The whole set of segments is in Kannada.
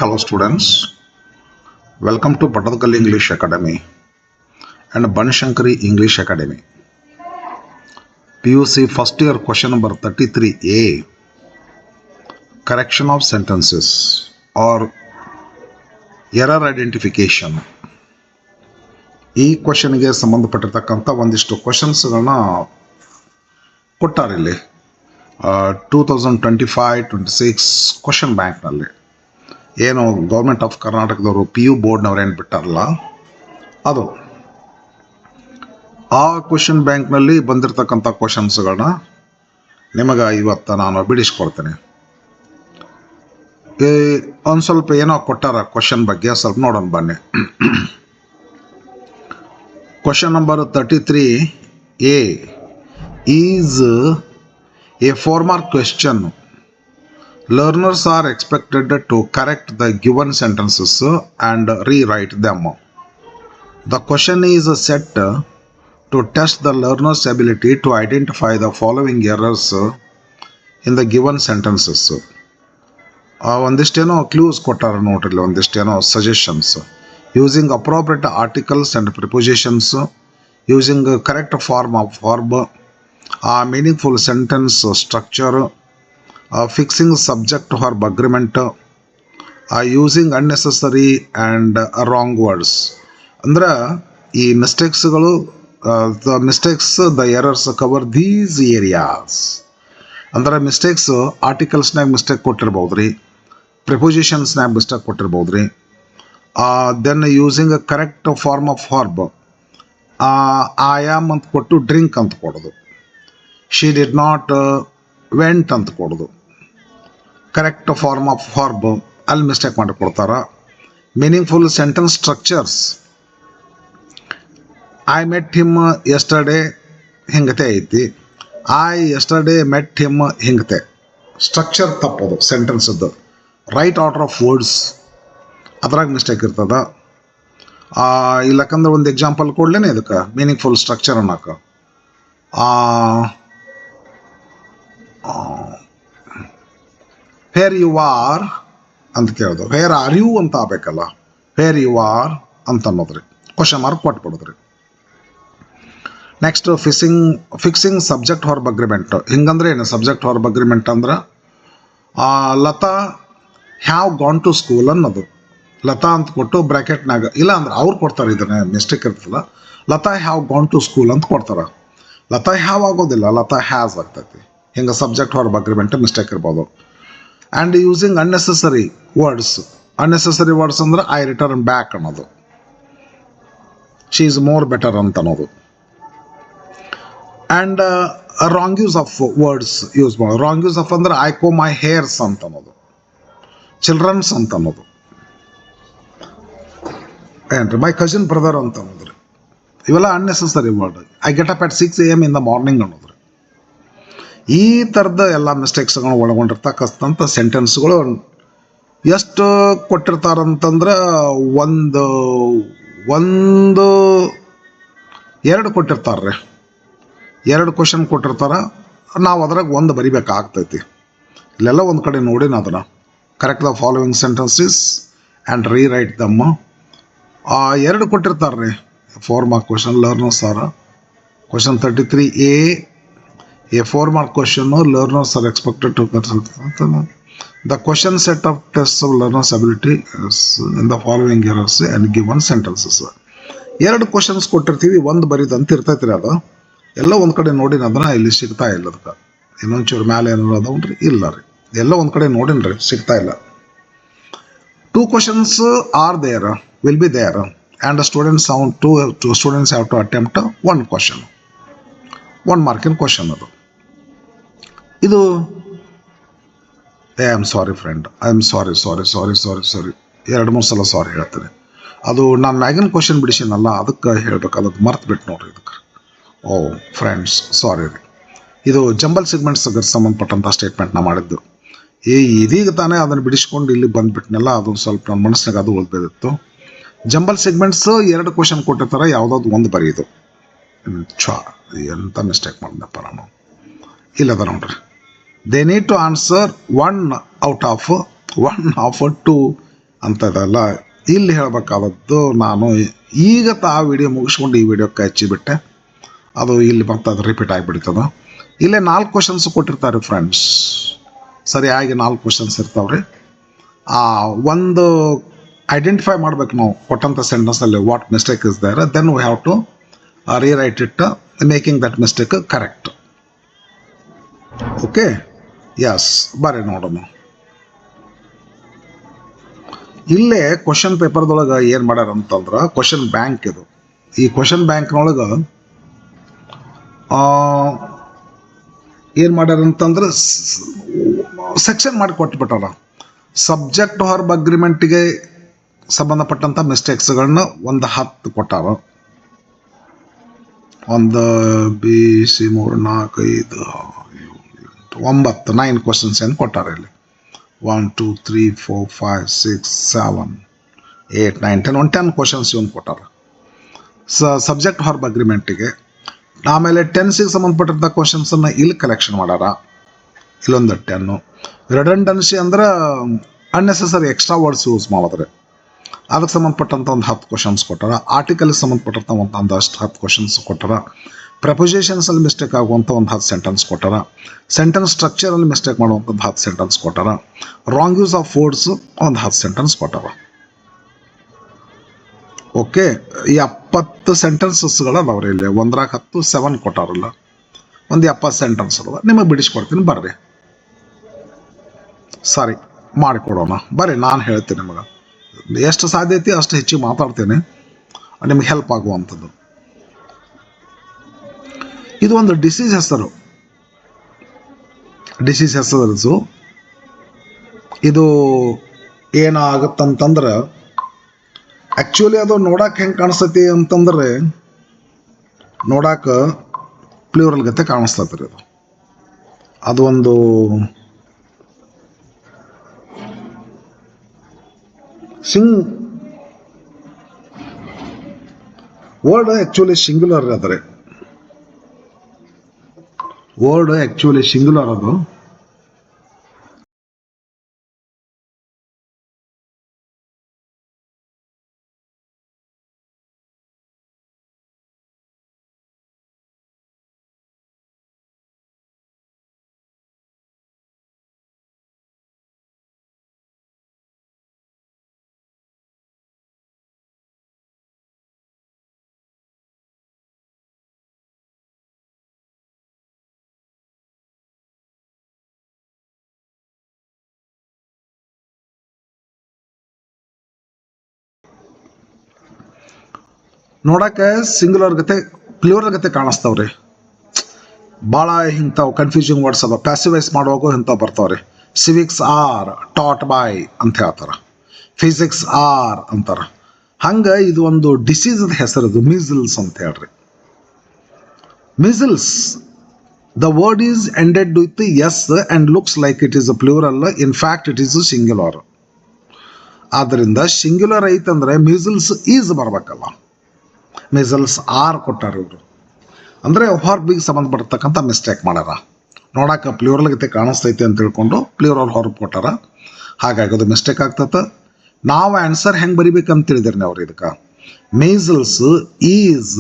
Hello students, welcome to Patadakal English Academy and Banshankari English Academy. PUC first year question number 33A, correction of sentences or error identification. ಈ ಕ್ವಶನ್ಗೆ ಸಂಬಂಧಪಟ್ಟಿರ್ತಕ್ಕಂಥ ಒಂದಿಷ್ಟು ಕ್ವಶನ್ಸ್ಗಳನ್ನ ಕೊಟ್ಟಾರಿಲ್ಲಿ 2025-26 ಕ್ವಶನ್ ಬ್ಯಾಂಕ್ನಲ್ಲಿ. ಏನು ಗೌರ್ಮೆಂಟ್ ಆಫ್ ಕರ್ನಾಟಕದವರು PU ಬೋರ್ಡ್ನವ್ರು ಏನು ಬಿಟ್ಟಾರಲ್ಲ ಅದು ಆ ಕ್ವಶನ್ ಬ್ಯಾಂಕ್ನಲ್ಲಿ ಬಂದಿರತಕ್ಕಂಥ ಕ್ವಶನ್ಸ್ಗಳನ್ನ ನಿಮಗೆ ಇವತ್ತು ನಾನು ಬಿಡಿಸ್ಕೊಡ್ತೇನೆ. ಒಂದು ಸ್ವಲ್ಪ ಏನೋ ಕೊಟ್ಟಾರ ಕ್ವಶನ್ ಬಗ್ಗೆ ಸ್ವಲ್ಪ ನೋಡೋಣ ಬನ್ನಿ. Question number 33A is a 4-mark question. Learners are expected to correct the given sentences and rewrite them. The question is set to test the learner's ability to identify the following errors in the given sentences. ಒಂದಿಷ್ಟೇನೋ ಕ್ಲೂಸ್ ಕೊಟ್ಟಾರ ನೋಡ್ರಿ, ಒಂದಿಷ್ಟೇನೋ suggestions. Using appropriate articles and prepositions, using correct form of verb, meaningful sentence structure, fixing subject verb agreement, using unnecessary and wrong words. ಅಂದ್ರೆ ಈ ಮಿಸ್ಟೇಕ್ಸ್ಗಳು, the errors cover these areas. ಅಂದ್ರೆ ಮಿಸ್ಟೇಕ್ಸ್ ಆರ್ಟಿಕಲ್ಸ್ನಾಗ ಮಿಸ್ಟೇಕ್ ಕೊಟ್ಟಿರ್ಬೋದ್ರಿ, ಪ್ರಿಪೋಸಿಷನ್ಸ್ನಾಗ ಮಿಸ್ಟೇಕ್ ಕೊಟ್ಟಿರ್ಬೋದ್ರಿ. Then using a correct form of verb, I am ಅಂತ ಕೊಟ್ಟು ಡ್ರಿಂಕ್ ಅಂತ ಕೊಡೋದು, she did not went ಅಂತ ಕೊಡೋದು. ಕರೆಕ್ಟ್ ಫಾರ್ಮ್ ಆಫ್ ವರ್ಬ್ ಅಲ್ಲಿ ಮಿಸ್ಟೇಕ್ ಮಾಡಿ ಕೊಡ್ತಾರ. Meaningful sentence structures, I met him yesterday ಹಿಂಗತೆ ಐತಿ, ಐ ಯಸ್ಟರ್ಡೇ ಮೆಟ್ ಹಿಮ್ ಹಿಂಗತೆ. ಸ್ಟ್ರಕ್ಚರ್ ತಪ್ಪೋದು ಸೆಂಟೆನ್ಸದ್ದು. ರೈಟ್ ಆರ್ಡರ್ ಆಫ್ ವರ್ಡ್ಸ್ ಅದ್ರಾಗ ಮಿಸ್ಟೇಕ್ ಇರ್ತದ. ಇಲ್ಲಕಂದ್ರೆ ಒಂದು ಎಕ್ಸಾಂಪಲ್ ಕೊಡ್ಲೇನೆ ಇದಕ್ಕೆ ಮೀನಿಂಗ್ಫುಲ್ ಸ್ಟ್ರಕ್ಚರ್ ಅನ್ನೋಕೆ. ವೇರ್ ಯು ಆರ್ ಅಂತ ಕೇಳೋದು, ವೇರ್ ಆರ್ ಯು ಅಂತ ಆಗ್ಬೇಕಲ್ಲ, ವೇರ್ ಯು ಆರ್ ಅಂತ ಅನ್ನೋದ್ರಿ, ಕ್ವಶನ್ ಮಾರ್ಕ್ ಕೊಟ್ಬಿಡೋದ್ರಿ. Next fixing subject verb agreement. ಹಿಂಗಂದ್ರೆ ಏನು ಸಬ್ಜೆಕ್ಟ್ ವರ್ಬ್ ಅಗ್ರಿಮೆಂಟ್ ಅಂದ್ರೆ Latha have gone to school ಅನ್ನೋದು. ಲತಾ ಅಂತ ಕೊಟ್ಟು ಬ್ರ್ಯಾಕೆಟ್ನಾಗ, ಇಲ್ಲ ಅಂದ್ರೆ ಅವ್ರು ಕೊಡ್ತಾರೆ, ಇದನ್ನ ಮಿಸ್ಟೇಕ್ ಇರ್ತಲ್ಲ, Latha have gone to school ಅಂತ ಕೊಡ್ತಾರೆ. ಲತಾ ಹ್ಯಾವ್ ಆಗೋದಿಲ್ಲ, ಲತಾ ಹ್ಯಾಸ್ ಆಗ್ತೈತಿ. ಹಿಂಗೆ ಸಬ್ಜೆಕ್ಟ್ ವರ್ಬ್ ಅಗ್ರಿಮೆಂಟ್ ಮಿಸ್ಟೇಕ್ ಇರ್ಬೋದು. And using unnecessary words. Unnecessary words ಅಂದ್ರೆ ಐ ರಿಟರ್ನ್ ಬ್ಯಾಕ್ ಅನ್ನೋದು, ಶಿ ಈಸ್ ಮೋರ್ ಬೆಟರ್ ಅಂತ ಅನ್ನೋದು. And wrong use of words use ಮಾಡೋದು. ರಾಂಗ್ ಯೂಸ್ ಆಫ್ ಅಂದ್ರೆ ಐ ಕೋ ಮೈ ಹೇರ್ಸ್ ಅಂತ ಅನ್ನೋದು, ಚಿಲ್ಡ್ರನ್ಸ್ ಅಂತ ಅನ್ನೋದು. ಏನ್ರಿ ಮೈ ಕಸಿನ್ ಬ್ರದರ್ ಅಂತ ಅನ್ನೋದ್ರಿ. ಇವೆಲ್ಲ unnecessary word. I get up at 6 AM in the morning ಅನ್ನೋದ್ರಿ. ಈ ಥರದ ಎಲ್ಲ ಮಿಸ್ಟೇಕ್ಸ್ಗಳು ಒಳಗೊಂಡಿರ್ತಕ್ಕಂಥ ಸೆಂಟೆನ್ಸ್ಗಳು ಎಷ್ಟು ಕೊಟ್ಟಿರ್ತಾರಂತಂದ್ರೆ ಎರಡು ಕೊಟ್ಟಿರ್ತಾರ್ರಿ. 2 ಕ್ವಶನ್ ಕೊಟ್ಟಿರ್ತಾರ, ನಾವು ಅದ್ರಾಗ ಒಂದು ಬರಿಬೇಕಾಗ್ತೈತಿ. ಇಲ್ಲೆಲ್ಲ ಒಂದು ಕಡೆ ನೋಡಿ ಅದನ್ನ correct the following sentences and rewrite them. 2 ಕೊಟ್ಟಿರ್ತಾರೆ ರೀ 4 mark question. Learners are question 33A, a 4 mark question. Learners are expected to the question set of test of learners ability in the following errors and given sentences. 2 questions ಕೊಟ್ಟಿರ್ತೀವಿ, ಒಂದು ಬರೀದಂತ ಇರ್ತೈತಿ ರೀ. ಅದು ಎಲ್ಲ ಒಂದು ಕಡೆ ನೋಡಿನ ಅದನ್ನ ಇಲ್ಲಿ ಸಿಗ್ತಾ ಇಲ್ಲ. ಅದಕ್ಕೆ ಇನ್ನೊಂಚೂರು ಮ್ಯಾಲೆ ಏನಾರು ಅದಾವ್ರಿ, ಇಲ್ಲ ರೀ, ಎಲ್ಲ ಒಂದು ಕಡೆ ನೋಡಿನ್ರಿ, ಸಿಗ್ತಾ ಇಲ್ಲ. 2 questions are there, will be there, and the students have to attempt 1 question, 1 mark in question. ಇದು I am sorry friend, I am sorry 2-3 ಸಲ ಸಾರಿ ಹೇಳ್ತೀನಿ. ಅದು ನಾನು ಮ್ಯಾಗಿನ ಕ್ವಶನ್ ಬಿಡಿಸಿನಲ್ಲ, ಅದಕ್ಕೆ ಹೇಳ್ಬೇಕು, ಅದಕ್ಕೆ ಮರ್ತು ಬಿಟ್ಟು ನೋಡ್ರಿ ಇದಕ್ಕೆ. ಓ ಫ್ರೆಂಡ್ಸ್ ಸಾರಿ ರೀ. ಇದು ಜಂಬಲ್ ಸೆಗ್ಮೆಂಟ್ಸ್ಗೆ ಸಂಬಂಧಪಟ್ಟಂಥ ಸ್ಟೇಟ್ಮೆಂಟ್ನ ಮಾಡಿದ್ದು. ಇದೀಗ ತಾನೇ ಅದನ್ನು ಬಿಡಿಸ್ಕೊಂಡು ಇಲ್ಲಿ ಬಂದುಬಿಟ್ನೆಲ್ಲ, ಅದೊಂದು ಸ್ವಲ್ಪ ನನ್ನ ಮನಸ್ಸಿನಾಗ ಅದು ಓದ್ಬೇಕಿತ್ತು. ಜಂಬಲ್ ಸೆಗ್ಮೆಂಟ್ಸ್ 2 ಕ್ವಶನ್ ಕೊಟ್ಟಿರ್ತಾರೆ, ಯಾವುದಾದ್ರು ಒಂದು ಬರೀದು. ಎಂಥ ಮಿಸ್ಟೇಕ್ ಮಾಡಿದಪ್ಪ ನಾನು. ಇಲ್ಲದ ನೋಡ್ರಿ, they need to answer 1 out of 2 ಅಂಥದ್ದೆಲ್ಲ ಇಲ್ಲಿ ಹೇಳಬೇಕಾದದ್ದು. ನಾನು ಈಗ ಆ ವಿಡಿಯೋ ಮುಗಿಸ್ಕೊಂಡು ಈ ವಿಡಿಯೋಕ್ಕೆ ಹಚ್ಚಿಬಿಟ್ಟೆ, ಅದು ಇಲ್ಲಿ ಮತ್ತೆ ಅದು ರಿಪೀಟ್ ಆಗಿಬಿಡ್ತದೆ. ಇಲ್ಲೇ 4 ಕ್ವಶನ್ಸ್ ಕೊಟ್ಟಿರ್ತಾರೆ ಫ್ರೆಂಡ್ಸ್, ಸರಿಯಾಗಿ 4 ಕ್ವಶನ್ಸ್ ಇರ್ತಾವ್ರಿ. ಒಂದು ಐಡೆಂಟಿಫೈ ಮಾಡ್ಬೇಕು ನಾವು ಕೊಟ್ಟಂಥ ಸೆಂಟೆನ್ಸಲ್ಲಿ what mistake is there, then we have to rewrite it making that mistake correct. Okay, yes, ಬರ್ರಿ ನೋಡೋಣ. ಇಲ್ಲೇ ಕ್ವಶನ್ ಪೇಪರ್ದೊಳಗೆ ಏನು ಮಾಡ್ಯಾರ ಅಂತಂದ್ರೆ ಕ್ವಶನ್ ಬ್ಯಾಂಕ್ ಇದು. ಈ ಕ್ವಶನ್ ಬ್ಯಾಂಕ್ನೊಳಗೆ ಏನು ಮಾಡ್ಯಾರ ಅಂತಂದ್ರೆ ಸೆಕ್ಷನ್ ಮಾಡಿ ಕೊಟ್ಬಿಟ್ಟಾರ. ಸಬ್ಜೆಕ್ಟ್ ವರ್ಬ್ ಅಗ್ರಿಮೆಂಟ್ಗೆ ಸಂಬಂಧಪಟ್ಟಂಥ ಮಿಸ್ಟೇಕ್ಸ್ಗಳನ್ನ ಒಂದು 10 ಕೊಟ್ಟಾರ. 1 B C 3 4 5 6 9 ಕ್ವಶನ್ಸ್ ಏನು ಕೊಟ್ಟಾರ ಇಲ್ಲಿ. 1 2 3 4 5 6 7 8 9 10 ಒಂದು 10 ಕ್ವಶನ್ಸ್ ಇವನು ಕೊಟ್ಟಾರ ಸಬ್ಜೆಕ್ಟ್ ವರ್ಬ್ ಅಗ್ರಿಮೆಂಟಿಗೆ. ಆಮೇಲೆ ಟೆನ್ಸಿಗೆ ಸಂಬಂಧಪಟ್ಟಂಥ ಕ್ವಶನ್ಸನ್ನು ಇಲ್ಲಿ ಕಲೆಕ್ಷನ್ ಮಾಡ್ಯಾರ, ಇಲ್ಲೊಂದು 10. ರಿಡಂಡೆನ್ಸಿ ಅಂದ್ರೆ ಅನ್ನೆಸೆಸರಿ ಎಕ್ಸ್ಟ್ರಾ ವರ್ಡ್ಸ್ ಯೂಸ್ ಮಾಡಿದ್ರೆ ಅದಕ್ಕೆ ಸಂಬಂಧಪಟ್ಟಂಥ ಒಂದು 10 ಕ್ವಶನ್ಸ್ ಕೊಟ್ಟಾರ. ಆರ್ಟಿಕಲ್ಗೆ ಸಂಬಂಧಪಟ್ಟಂಥ ಒಂದಷ್ಟು 10 ಕ್ವಶನ್ಸ್ ಕೊಟ್ಟಾರ. ಪ್ರಪೋಸಿಷನ್ಸಲ್ಲಿ ಮಿಸ್ಟೇಕ್ ಆಗುವಂಥ ಒಂದು 10 ಸೆಂಟೆನ್ಸ್ ಕೊಟ್ಟಾರ. ಸೆಂಟೆನ್ಸ್ ಸ್ಟ್ರಕ್ಚರಲ್ಲಿ ಮಿಸ್ಟೇಕ್ ಮಾಡುವಂಥದ್ದು 10 ಸೆಂಟೆನ್ಸ್ ಕೊಟ್ಟಾರ. ರಾಂಗ್ ಯೂಸ್ ಆಫ್ ವರ್ಡ್ಸ್ ಒಂದು 10 ಸೆಂಟೆನ್ಸ್ ಕೊಟ್ಟಾರ. ಓಕೆ, 70 ಸೆಂಟೆನ್ಸಸ್ಗಳು ಅದಾವ್ರಿ ಇಲ್ಲಿ. 1 10 7 ಕೊಟ್ಟಾರಲ್ಲ, ಒಂದು 70 ಸೆಂಟೆನ್ಸ್ ಅದಾವ. ನಿಮಗೆ ಬಿಡಿಸ್ಕೊಡ್ತೀನಿ ಬರ್ರಿ. ಸಾರಿ, ಮಾಡಿಕೊಡೋಣ ಬರ್ರಿ. ನಾನು ಹೇಳ್ತೀನಿ ನಿಮಗೆ ಎಷ್ಟು ಸಾಧ್ಯ ಐತಿ ಅಷ್ಟು ಹೆಚ್ಚಿಗೆ ಮಾತಾಡ್ತೀನಿ, ನಿಮ್ಗೆ ಹೆಲ್ಪ್ ಆಗುವಂಥದ್ದು. ಇದು ಒಂದು ಡಿಸೀಸ್ ಹೆಸರು. ಡಿಸೀಸ್ ಹೆಸರು ಇದು ಏನಾಗುತ್ತಂತಂದ್ರೆ ಆ್ಯಕ್ಚುಲಿ ಅದು ನೋಡಕ್ಕೆ ಹೆಂಗೆ ಕಾಣಿಸ್ತೈತಿ ಅಂತಂದ್ರೆ ನೋಡಕ್ಕೆ ಪ್ಲೂರಲ್ ಗತೆ ಕಾಣಿಸ್ತೈತಿ ರೀ. ಅದು ಒಂದು ವರ್ಡ್ ಆ್ಯಕ್ಚುಲಿ ಸಿಂಗ್ಯುಲರ್ ಅದ. ವರ್ಡ್ ಆ್ಯಕ್ಚುಲಿ ಸಿಂಗ್ಯುಲರ್ ಅದು. ನೋಡಕ್ಕೆ ಸಿಂಗ್ಯುಲರ್ ಗತೆ ಪ್ಲೂರಲ್ ಗತೆ ಕಾಣಿಸ್ತಾವ್ರಿ. ಭಾಳ ಇಂಥವು ಕನ್ಫ್ಯೂಸಿಂಗ್ ವರ್ಡ್ಸ್ ಅದ. ಪ್ಯಾಸಿವೈಸ್ ಮಾಡುವಾಗ ಇಂಥವು ಬರ್ತಾವ್ರಿ. ಸಿವಿಕ್ಸ್ ಆರ್ ಟಾಟ್ ಬೈ ಅಂತ ಹೇಳ್ತಾರೆ, ಫಿಸಿಕ್ಸ್ ಆರ್ ಅಂತಾರೆ. ಹಂಗೆ ಇದು ಒಂದು ಡಿಸೀಸ್ದ ಹೆಸರು, ಇದು ಮೀಸಲ್ಸ್ ಅಂತ ಹೇಳ್ರಿ. Measles, the word is ended with S and looks like it is a plural, in fact it is singular. ಆದ್ದರಿಂದ ಸಿಂಗ್ಯುಲರ್ ಐತಂದ್ರೆ ಮೀಸಲ್ಸ್ ಈಸ್ ಬರ್ಬೇಕಲ್ಲ. ಮೀಸಲ್ಸ್ ಆರ್ ಕೊಟ್ಟಾರ ಇವರು. ಅಂದರೆ ಹೊರ್ಬಿಗೆ ಸಂಬಂಧಪಡ್ತಕ್ಕಂಥ ಮಿಸ್ಟೇಕ್ ಮಾಡ್ಯಾರ. ನೋಡಕ್ಕೆ ಪ್ಲೂರಲ್ ಗತೆ ಕಾಣಿಸ್ತೈತಿ ಅಂತ ತಿಳ್ಕೊಂಡು ಪ್ಲೂರಲ್ ಹೊರಗೆ ಕೊಟ್ಟಾರ. ಹಾಗಾಗಿ ಅದು ಮಿಸ್ಟೇಕ್ ಆಗ್ತದೆ. ನಾವು ಆನ್ಸರ್ ಹೆಂಗೆ ಬರಿಬೇಕಂತ ತಿಳಿದಿರಿ ಅವ್ರು. ಇದಕ್ಕೆ measles is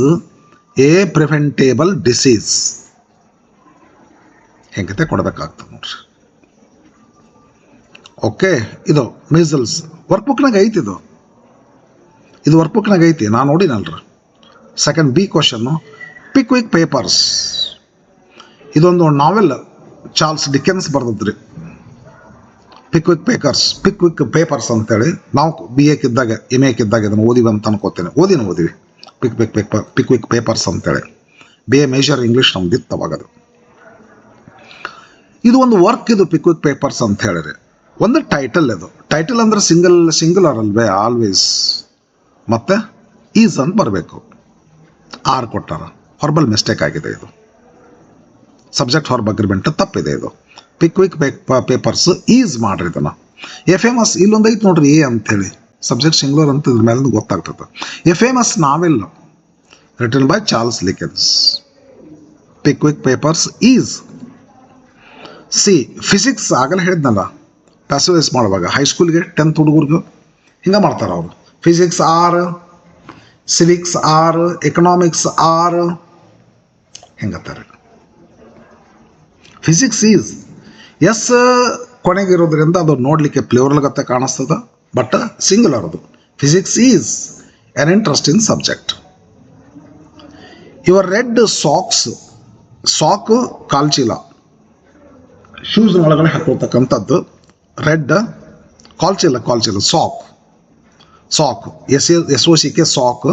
a preventable disease ಹೆಂಗತೆ ಕೊಡಬೇಕಾಗ್ತದೆ ನೋಡ್ರಿ. ಓಕೆ, ಇದು ಮೀಸಲ್ಸ್ ವರ್ಕ್ಬುಕ್ನಾಗ ಐತಿ. ಇದು ವರ್ಕ್ಬುಕ್ನಾಗ ಐತಿ, ನಾನು ನೋಡಿನಲ್ರಿ. Second B question, Pickwick Papers. ಇದೊಂದು ನಾವೆಲ್ ಚಾರ್ಲ್ಸ್ ಡಿಕೆನ್ಸ್ ಬರ್ದದ್ರಿ. ಪಿಕ್ವಿಕ್ ಪೇಪರ್ಸ್ ಅಂತೇಳಿ ನಾವು BA ಕಿದ್ದಾಗ MA ಕಿದ್ದಾಗ ಇದನ್ನು ಓದಿವಿ ಅಂತ ಅನ್ಕೋತೇನೆ. ಓದಿವಿ ಪಿಕ್ವಿಕ್ ಪೇಪರ್ಸ್ ಅಂತೇಳಿ. BA ಮೇಜರ್ ಇಂಗ್ಲೀಷ್ ನಮ್ದಿತ್ತು ಅವಾಗದು. ಇದು ಒಂದು ವರ್ಕ್, ಇದು ಪಿಕ್ವಿಕ್ ಪೇಪರ್ಸ್ ಅಂತ ಹೇಳಿರಿ. ಒಂದು ಟೈಟಲ್, ಇದು ಟೈಟಲ್ ಅಂದ್ರೆ ಸಿಂಗುಲರ್ ಅಲ್ವೇ ಆಲ್ವೇಸ್. ಮತ್ತೆ ಈಸ್ ಅಂತ ಬರಬೇಕು. ಆರ್ ಕೊಟ್ಟಾರ, ಹೊರ್ಬಲ್ ಮಿಸ್ಟೇಕ್ ಆಗಿದೆ. ಇದು ಸಬ್ಜೆಕ್ಟ್ ವರ್ಬ್ ಅಗ್ರಿಮೆಂಟ್ ತಪ್ಪಿದೆ. ಇದು ಪಿಕ್ವಿಕ್ ಪೇಪರ್ಸ್ ಈಸ್ ಮಾಡ್ರಿ. ಇದನ್ನು ಎ ಫೇಮಸ್ ಇಲ್ಲೊಂದು ಐತೆ ನೋಡ್ರಿ, ಎ ಅಂತೇಳಿ ಸಬ್ಜೆಕ್ಟ್ ಸಿಂಗ್ಯುಲರ್ ಅಂತ ಇದ್ರ ಮೇಲೆ ಗೊತ್ತಾಗ್ತದೆ. A famous novel written by Charles Dickens. Pickwick Papers is. C physics ಆಗಲೇ ಹೇಳಿದ್ನಲ್ಲ, ಪ್ಯಾಸಿವೈಸ್ ಮಾಡುವಾಗ ಹೈಸ್ಕೂಲ್ಗೆ 10th ಹುಡುಗರಿಗೆ ಹಿಂಗೆ ಮಾಡ್ತಾರೆ ಅವರು. Physics are, civics are, economics are ಹೆಂಗತ್ತಾರೆ. ಫಿಸಿಕ್ಸ್ ಈಸ್ ಎಸ್ ಕೊನೆಗಿರೋದ್ರಿಂದ ಅದು ನೋಡಲಿಕ್ಕೆ ಪ್ಲೂರಲ್ ಗತ್ತೆ ಕಾಣಿಸ್ತದೆ, ಬಟ್ ಸಿಂಗುಲರ್ ಅದು. Physics is an interesting subject. Your red socks, ಸಾಕು ಕಾಲ್ಚೀಲ, ಶೂಸ್ನ ಒಳಗಡೆ ಹಾಕೊಳ್ತಕ್ಕಂಥದ್ದು ರೆಡ್. ಕಾಲ್ಚೀಲ ಸಾಕ್, ಸಾಕ್ ಎಸ್ ಒ ಸಿ ಕೆ ಸಾಕ್.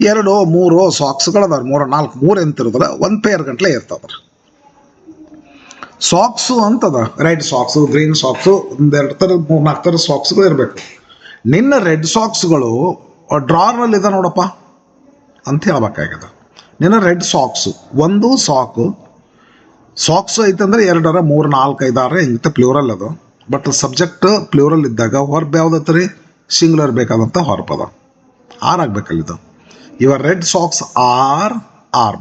2 3 ಸಾಕ್ಸ್ಗಳದಾವ್ರಿ, 3 4 3 ಎಂತಿರೋದ್ರ 1 ಪೇರ್ ಗಂಟ್ಲೆ ಇರ್ತದ್ರ. ಸಾಕ್ಸು ಅಂತದ, ರೆಡ್ ಸಾಕ್ಸು, ಗ್ರೀನ್ ಸಾಕ್ಸು, 1 2 ಥರದ 3 4 ಥರದ ಸಾಕ್ಸ್ಗಳು ಇರಬೇಕು. ನಿನ್ನ ರೆಡ್ ಸಾಕ್ಸ್ಗಳು ಡ್ರಾರ್ನಲ್ಲಿ ಇದೆ ನೋಡಪ್ಪ ಅಂತ ಹೇಳ್ಬೇಕಾಗ್ಯದ. ನಿನ್ನ ರೆಡ್ ಸಾಕ್ಸು, ಒಂದು ಸಾಕ್ಸು ಐತಂದ್ರೆ 2 3 4 5 6 ಹಿಂಗೆ ಪ್ಲೂರಲ್ ಅದು. ಬಟ್ ಸಬ್ಜೆಕ್ಟ್ ಪ್ಲೂರಲ್ ಇದ್ದಾಗ ಹೊರಬ್ ಯಾವ್ದತ್ತ ರೀ, ಸಿಂಗುಲರ್ ಬೇಕಾದಂಥ ಹೊರಪದ ಆರ್ ಆಗ್ಬೇಕಲ್ಲಿದು. ಇವಾಗ ರೆಡ್ ಸಾಕ್ಸ್ ಆರ್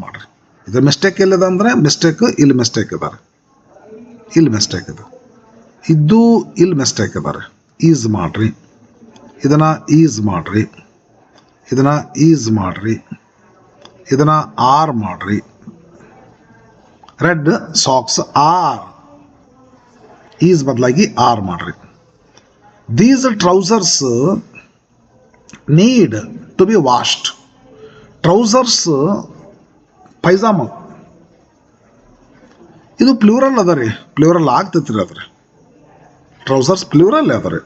ಮಾಡ್ರಿ. ಇದು ಮಿಸ್ಟೇಕ್ ಎಲ್ಲಿದೆ ಅಂದರೆ ಮಿಸ್ಟೇಕ್ ಇಲ್ಲಿ ಮಿಸ್ಟೇಕ್ ಇದ್ದಾರೆ, ಇಲ್ಲಿ ಮಿಸ್ಟೇಕ್ ಇದೆ, ಇದು ಇಲ್ಲಿ ಮಿಸ್ಟೇಕ್ ಇದ್ದಾರೆ. ಈಸ್ ಮಾಡ್ರಿ, ಇದನ್ನು ಈಸ್ ಮಾಡ್ರಿ, ಇದನ್ನು ಈಸ್ ಮಾಡ್ರಿ, ಇದನ್ನು ಆರ್ ಮಾಡ್ರಿ. ರೆಡ್ ಸಾಕ್ಸ್ ಆರ್, ಈಸ್ ಬದಲಾಗಿ ಆರ್ ಮಾಡ್ರಿ. These trousers need to be washed. Trousers ಪೈಜಾಮ ಇದು ಪ್ಲೂರಲ್ ಅದ ರೀ, ಪ್ಲೂರಲ್ ಆಗ್ತೈತಿ ರೀ ಅದ್ರಿ. ಟ್ರೌಸರ್ಸ್ ಪ್ಲೂರಲ್ ಅದ ರೀ.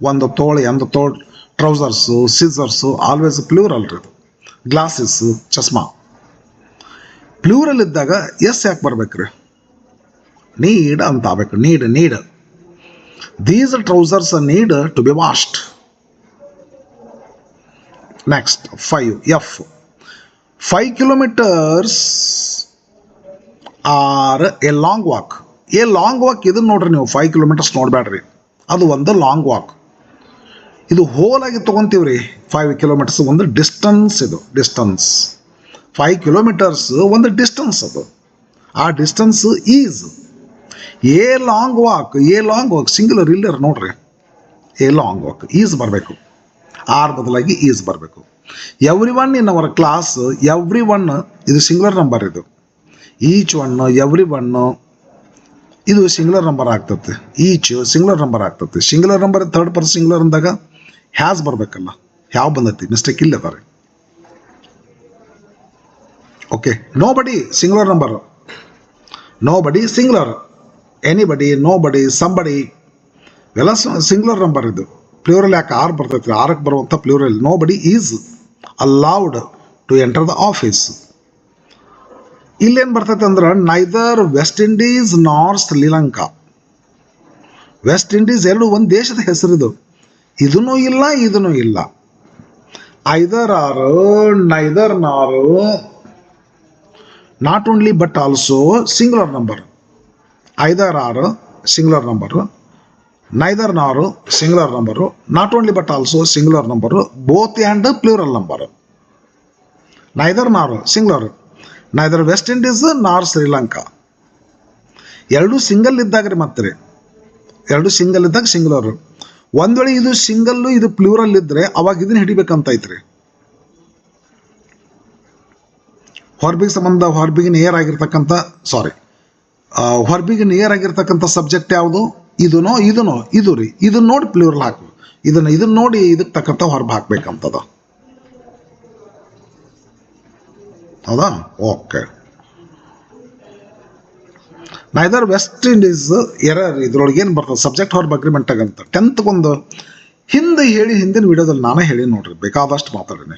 ಒಂದು ತೋಳು ಟ್ರೌಸರ್ಸು, ಸಿಸರ್ಸು ಆಲ್ವೇಸ್ ಪ್ಲೂರಲ್ ರೀ. ಗ್ಲಾಸಸ್ಸು, ಚಸ್ಮಾ ಪ್ಲೂರಲ್ ಇದ್ದಾಗ ಎಸ್ ಯಾಕೆ ಬರ್ಬೇಕ್ರಿ, ನೀಡ್ ಅಂತ ಆಗ್ಬೇಕು. Need these trousers need to be washed. Next 5 F. 5 kilometers are a long walk. Long walk ಇದನ್ನ ನೋಡ್ರಿ ನೀವು, 5 kilometers ನೋಡ್ಬೇಡ್ರಿ, ಅದು ಒಂದು ಲಾಂಗ್ ವಾಕ್. ಇದು ಹೋಲ್ ಆಗಿ ತೊಗೊತೀವ್ರಿ. 5 kilometers ಒಂದು ಡಿಸ್ಟನ್ಸ್, ಇದು ಡಿಸ್ಟನ್ಸ್. 5 kilometers ಒಂದು ಡಿಸ್ಟನ್ಸ್ ಅದು. ಆ distance is a long walk. Singular ಇಲ್ಲರ ನೋಡ್ರಿ, ಎ ಲಾಂಗ್ ವಾಕ್ ಈಸ್ ಬರಬೇಕು, ಆರ್ ಬದಲಾಗಿ ಈಸ್ ಬರಬೇಕು. Everyone in our class, everyone ಇದು ಸಿಂಗುಲರ್ ನಂಬರ್. ಇದು ಈಚ್ ಒನ್, ಎವ್ರಿ ಒನ್ ಇದು ಸಿಂಗುಲರ್ ನಂಬರ್ ಆಗ್ತದೆ. ಈಚ್ ಸಿಂಗುಲರ್ ನಂಬರ್ ಆಗ್ತದೆ. Singular number third person singular ಅಂದಾಗ ಹ್ಯಾಸ್ ಬರಬೇಕಲ್ಲ, ಯಾವ ಬಂದೈತಿ, ಮಿಸ್ಟೇಕ್ ಇಲ್ಲ ಅದಾರೆ. Okay, nobody singular number, nobody singular, anybody, nobody, somebody ಇವೆಲ್ಲ ಸಿಂಗುಲರ್ ನಂಬರ್. ಇದು ಪ್ಲೂರಲ್ ಯಾಕೆ ಆರ್ ಬರ್ತೈತಿ, ಆರಕ್ಕೆ ಬರುವಂಥ plural. Nobody is allowed to enter the office. ಇಲ್ಲೇನು ಬರ್ತೈತೆ ಅಂದ್ರೆ neither West Indies nor Sri Lanka. West Indies ಎರಡು ಒಂದು ದೇಶದ ಹೆಸರಿದು. ಇದನ್ನೂ ಇಲ್ಲ, ಇದನ್ನೂ ಇಲ್ಲ. ಐದರ್ or, neither nor, not only but also singular number. Either or singular number, neither nor singular number, not only but also singular number, both and plural number. Neither nor singular, neither West Indies nor Sri Lanka. ಎರಡು ಸಿಂಗಲ್ ಇದ್ದಾಗ ರೀ, ಮತ್ತೆ ರೀ ಎರಡು ಸಿಂಗಲ್ ಇದ್ದಾಗ ಸಿಂಗುಲರು. ಒಂದು ವೇಳೆ ಇದು ಸಿಂಗಲ್ಲು ಇದು ಪ್ಲೂರಲ್ ಇದ್ದರೆ ಅವಾಗ ಇದನ್ನ ಹಿಡಿಬೇಕಂತ ಐತ್ರಿ. ಹೊರಬಿಗೆ ಸಂಬಂಧ, ಹೊರಬಿಗೆ ನಿಯರ್ ಆಗಿರ್ತಕ್ಕಂಥ ಹೊರಬಿಗೆ ನಿಯರ್ ಆಗಿರ್ತಕ್ಕಂಥ ಸಬ್ಜೆಕ್ಟ್ ಯಾವುದು, ಇದನ್ನೋ ಇದು ರೀ. ಇದನ್ನ ನೋಡಿ ಪ್ಲೂರಲ್ ಹಾಕು, ಇದನ್ನ ನೋಡಿ ಇದಕ್ಕೆ ತಕ್ಕಂಥ ಹೊರಬ್ ಹಾಕ್ಬೇಕಂತದ. ಹೌದಾ? Okay. Neither West Indies error ಇದ್ರೊಳಗೆ ಏನು ಬರ್ತದೆ, ಸಬ್ಜೆಕ್ಟ್ ಹೊರಬ್ ಅಗ್ರಿಮೆಂಟ್ ಆಗಂತ 10th ಹಿಂದಿನ ವಿಡಿಯೋದಲ್ಲಿ ನಾನೇ ಹೇಳಿ ನೋಡ್ರಿ, ಬೇಕಾದಷ್ಟು ಮಾತಾಡಿನಿ.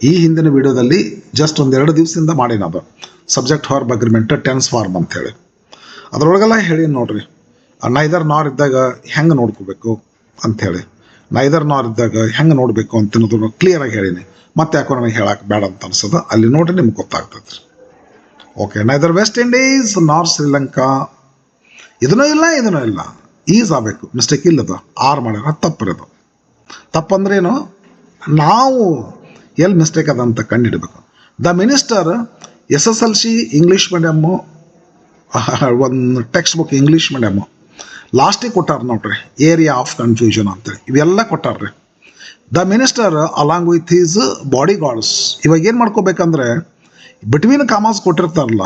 ಈ ಹಿಂದಿನ ವಿಡಿಯೋದಲ್ಲಿ ಜಸ್ಟ್ 1-2 ದಿವಸದಿಂದ ಮಾಡೀನಿ. ಅದು subject verb agreement tense form ಅಂತ ಹೇಳಿ ಅದರೊಳಗೆಲ್ಲ ಹೇಳಿ ನೋಡ್ರಿ. ನೈದರ್ ನಾರ್ ಇದ್ದಾಗ ಹೆಂಗೆ ನೋಡ್ಕೋಬೇಕು ಅಂಥೇಳಿ, ನೈದರ್ ನಾರ್ ಇದ್ದಾಗ ಹೆಂಗೆ ನೋಡಬೇಕು ಅಂತ ಅನ್ನೋದು ಕ್ಲಿಯರಾಗಿ ಹೇಳೀನಿ. ಮತ್ತೆ ಯಾಕೋ ನನಗೆ ಹೇಳಕ್ಕೆ ಬೇಡ ಅಂತ ಅನ್ಸೋದು, ಅಲ್ಲಿ ನೋಡ್ರಿ ನಿಮ್ಗೆ ಗೊತ್ತಾಗ್ತದೆ. Okay, neither West Indies nor Sri Lanka. ಇದನ್ನೂ ಇಲ್ಲ, ಈಸ್ ಆಗಬೇಕು. ಮಿಸ್ಟೇಕ್ ಇಲ್ಲದು, ಆರ್ ಮಾಡ್ಯಾರ, ತಪ್ಪಿರೋದು. ತಪ್ಪಂದ್ರೇನು, ನಾವು ಎಲ್ಲಿ ಮಿಸ್ಟೇಕ್ ಅದ ಅಂತ ಕಂಡುಹಿಡಬೇಕು. The minister SSLC English medium, ಒಂದು ಟೆಕ್ಸ್ಟ್ ಬುಕ್ ಇಂಗ್ಲೀಷ್ ಮೀಡಿಯಮ್ಮು ಲಾಸ್ಟಿಗೆ ಕೊಟ್ಟಾರ ನೋಡ್ರಿ, ಏರಿಯಾ ಆಫ್ ಕನ್ಫ್ಯೂಷನ್ ಅಂತೇಳಿ ಇವೆಲ್ಲ ಕೊಟ್ಟಾರ್ರಿ. The minister along with his bodyguards. ಇವಾಗ ಏನು ಮಾಡ್ಕೋಬೇಕಂದ್ರೆ ಬಿಟ್ವೀನ್ ಕಾಮಾಸ್ ಕೊಟ್ಟಿರ್ತಾರಲ್ಲ,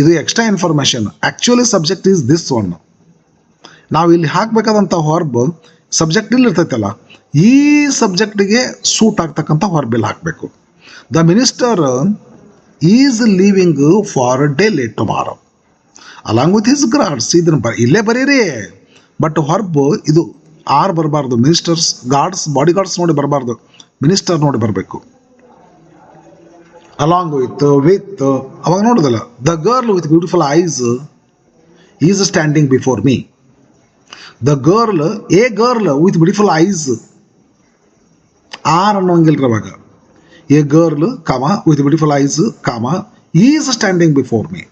ಇದು extra information. Actually subject is this one. ನಾವು ಇಲ್ಲಿ ಹಾಕಬೇಕಾದಂಥ ವರ್ಬ್ ಸಬ್ಜೆಕ್ಟ್ ಇಲ್ಲಿ ಇರ್ತೈತಲ್ಲ, ಈ ಸಬ್ಜೆಕ್ಟಿಗೆ ಸೂಟ್ ಆಗ್ತಕ್ಕಂಥ ವರ್ಬ್ ಇಲ್ಲಿ ಹಾಕಬೇಕು. The minister is leaving for Delhi tomorrow along with his guards. ಇದನ್ನು ಇಲ್ಲೇ ಬರೀರಿ, ಬಟ್ ವರ್ಬ್ ಇದು ಆರ್ ಬರಬಾರ್ದು. ಮಿನಿಸ್ಟರ್ಸ್ ಗಾರ್ಡ್ಸ್ ಬಾಡಿ ಗಾರ್ಡ್ಸ್ ನೋಡಿ ಬರಬಾರ್ದು, ಮಿನಿಸ್ಟರ್ ನೋಡಿ ಬರಬೇಕು. ಅಲಾಂಗ್ ವಿತ್ ಅವಾಗ ನೋಡೋದಲ್ಲ. The girl with beautiful eyes is standing before me. The girl, a girl with beautiful eyes, are ಅನ್ನೋಂಗಿಲ್ರಿ ಅವಾಗ. A girl comma with beautiful eyes comma is standing before me.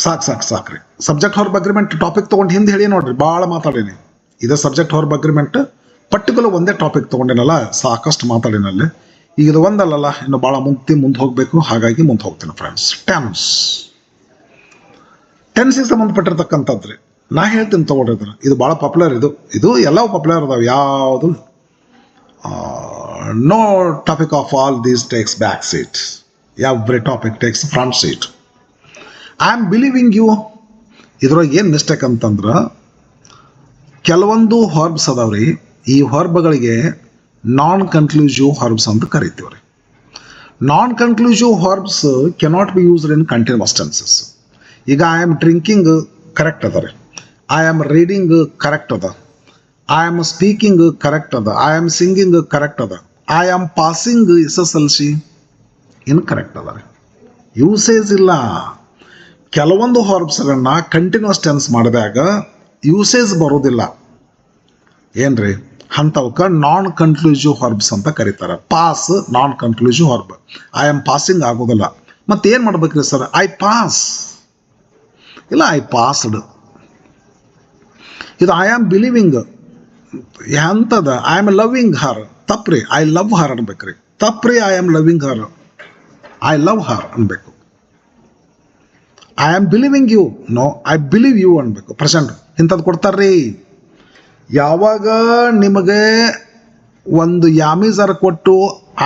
ಸಾಕ್ರಿ. ಸಬ್ಜೆಕ್ಟ್ ಹೊರಬ್ ಅಗ್ರಿಮೆಂಟ್ ಟಾಪಿಕ್ ತೊಗೊಂಡು ಹಿಂದೆ ಹೇಳಿ ನೋಡ್ರಿ, ಭಾಳ ಮಾತಾಡೀನಿ. ಇದೇ ಸಬ್ಜೆಕ್ಟ್ ಹೊರಬ್ ಅಗ್ರಿಮೆಂಟ್ ಪರ್ಟಿಕ್ಯುಲರ್ ಒಂದೇ ಟಾಪಿಕ್ ತೊಗೊಂಡೇನಲ್ಲ, ಸಾಕಷ್ಟು ಮಾತಾಡಿನಲ್ಲಿ. ಈಗ ಇದು ಒಂದಲ್ಲ, ಇನ್ನು ಭಾಳ ಮುಂದೆ ಹೋಗಬೇಕು, ಹಾಗಾಗಿ ಮುಂದೆ ಹೋಗ್ತೀನಿ ಫ್ರೆಂಡ್ಸ್. ಟೆನ್ಸಿಗೆ ಸಂಬಂಧಪಟ್ಟಿರ್ತಕ್ಕಂಥದ್ದು ರೀ. ನಾ ಹೇಳ್ತೀನಿ ತೊಗೊಂಡಿದ್ರೆ ಇದು ಭಾಳ ಪಾಪ್ಯುಲರ್. ಇದು ಎಲ್ಲವೂ ಪಾಪ್ಯುಲರ್ ಅದಾವೆ. ಯಾವುದು no topic of all these takes back seat, every topic takes front seat. I am believing you. ಇದ್ರೊಳಗೆ ಏನು ಮಿಸ್ಟೇಕ್ ಅಂತಂದ್ರೆ ಕೆಲವೊಂದು ಹಾರ್ಬ್ಸ್ ಅದಾವ್ರಿ, ಈ ಹಾರ್ಬ್ಗಳಿಗೆ ನಾನ್ ಕನ್ಕ್ಲೂಸಿವ್ ಹಾರ್ಬ್ಸ್ ಅಂತ ಕರಿತೀವಿ ರೀ. Non conclusive verbs cannot be used in continuous tenses. ಈಗ ಐ ಆಮ್ ಡ್ರಿಂಕಿಂಗ್ ಕರೆಕ್ಟ್ ಅದ ರೀ, ಐ ಆಮ್ ರೀಡಿಂಗ್ ಕರೆಕ್ಟ್ ಅದ, ಐ ಆಮ್ ಸ್ಪೀಕಿಂಗ್ ಕರೆಕ್ಟ್ ಅದ, ಐ ಆಮ್ ಸಿಂಗಿಂಗ್ ಕರೆಕ್ಟ್ ಅದ, I am passing SSLC in correct ಅದ ರೀ. ಯೂಸೇಜ್ ಇಲ್ಲ. ಕೆಲವೊಂದು ಹಾರ್ಬ್ಸ್ಗಳನ್ನ ಕಂಟಿನ್ಯೂಸ್ ಟೆನ್ಸ್ ಮಾಡಿದಾಗ ಯೂಸೇಜ್ ಬರೋದಿಲ್ಲ ಏನ್ರಿ, ಅಂಥವಕ್ಕೆ ನಾನ್ ಕನ್ಕ್ಲೂಸಿವ್ ಹಾರ್ಬ್ಸ್ ಅಂತ ಕರೀತಾರೆ. Pass non conclusive verb. I am passing ಆಗೋದಿಲ್ಲ. ಮತ್ತೇನು ಮಾಡ್ಬೇಕ್ರಿ ಸರ್? ಐ ಪಾಸ್ ಇಲ್ಲ, ಐ ಪಾಸ್ಡ್. ಇದು ಐ ಆಮ್ ಬಿಲೀವಿಂಗ್ ಎಂಥದ? I am loving her. ತಪ್ಪ್ರಿ, ಐ ಲವ್ ಹರ್ ಅನ್ಬೇಕ್ರಿ. ತಪ್ಪ್ರಿ, I am loving her, I love her ಅನ್ಬೇಕು. I am believing you, no I believe you ಅನ್ಬೇಕು. ಪ್ರೆಸೆಂಟ್ ಇಂಥದ್ದು ಕೊಡ್ತಾರ್ರಿ. ಯಾವಾಗ ನಿಮಗೆ ಒಂದು ಯಾಮಿಜಾರ ಕೊಟ್ಟು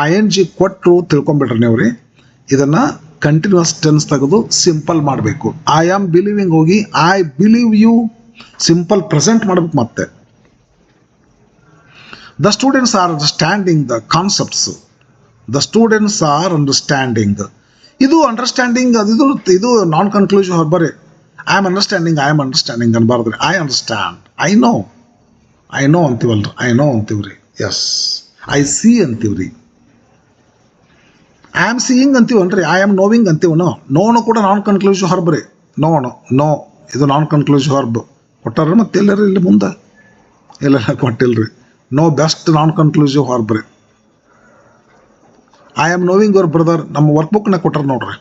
ING ಕೊಟ್ಟು ತಿಳ್ಕೊಂಬಿಟ್ರಿ ನೀವು ರೀ, ಇದನ್ನು ಕಂಟಿನ್ಯೂಸ್ ಟೆನ್ಸ್ ತೆಗೆದು ಸಿಂಪಲ್ ಮಾಡಬೇಕು. ಐ ಆಮ್ ಬಿಲೀವಿಂಗ್ ಹೋಗಿ I believe you simple present ಮಾಡಬೇಕು. ಮತ್ತೆ the students are understanding the concepts. The students are understanding. ಇದು ಅಂಡರ್ಸ್ಟ್ಯಾಂಡಿಂಗ್ ಇದು ನಾನ್ ಕನ್ಕ್ಲೂಸಿವ್ ಹೊರಬರಿ. ಐ ಆಮ್ ಅಂಡರ್ಸ್ಟ್ಯಾಂಡಿಂಗ್ ಅನ್ಬಾರ್ದ್ರಿ. ಐ ಅಂಡರ್ಸ್ಟ್ಯಾಂಡ್, ಐ ನೋ ಅಂತೀವಲ್ರಿ, ಐ ನೋ ಅಂತೀವ್ರಿ. ಎಸ್, ಐ ಸಿ ಅಂತೀವ್ರಿ. ಐ ಆಮ್ ಸೀಯಿಂಗ್ ಅಂತೀವನ್ರಿ, ಐ ಆಮ್ ನೋವಿಂಗ್ ಅಂತೀವನು. ನೋನು ಕೂಡ ನಾನ್ ಕನ್ಕ್ಲೂಸಿವ್ ಹೊರಬ್ರಿ. ನೋ ಇದು ನಾನ್ ಕನ್ಕ್ಲೂಸಿವ್ ಹೊರಬ್ ಕೊಟ್ಟಾರ. ಮತ್ತೆ ಎಲ್ಲರಿ ಇಲ್ಲಿ ಮುಂದೆ ಎಲ್ಲ ಕೊಟ್ಟಿಲ್ರಿ. ನೋ ಬೆಸ್ಟ್ ನಾನ್ ಕನ್ಕ್ಲೂಸಿವ್ ಹೊರಬ್ರಿ. I am knowing your brother ನಮ್ಮ ವರ್ಕ್ ಬುಕ್ನಾಗ ಕೊಟ್ಟಾರ ನೋಡ್ರಿ.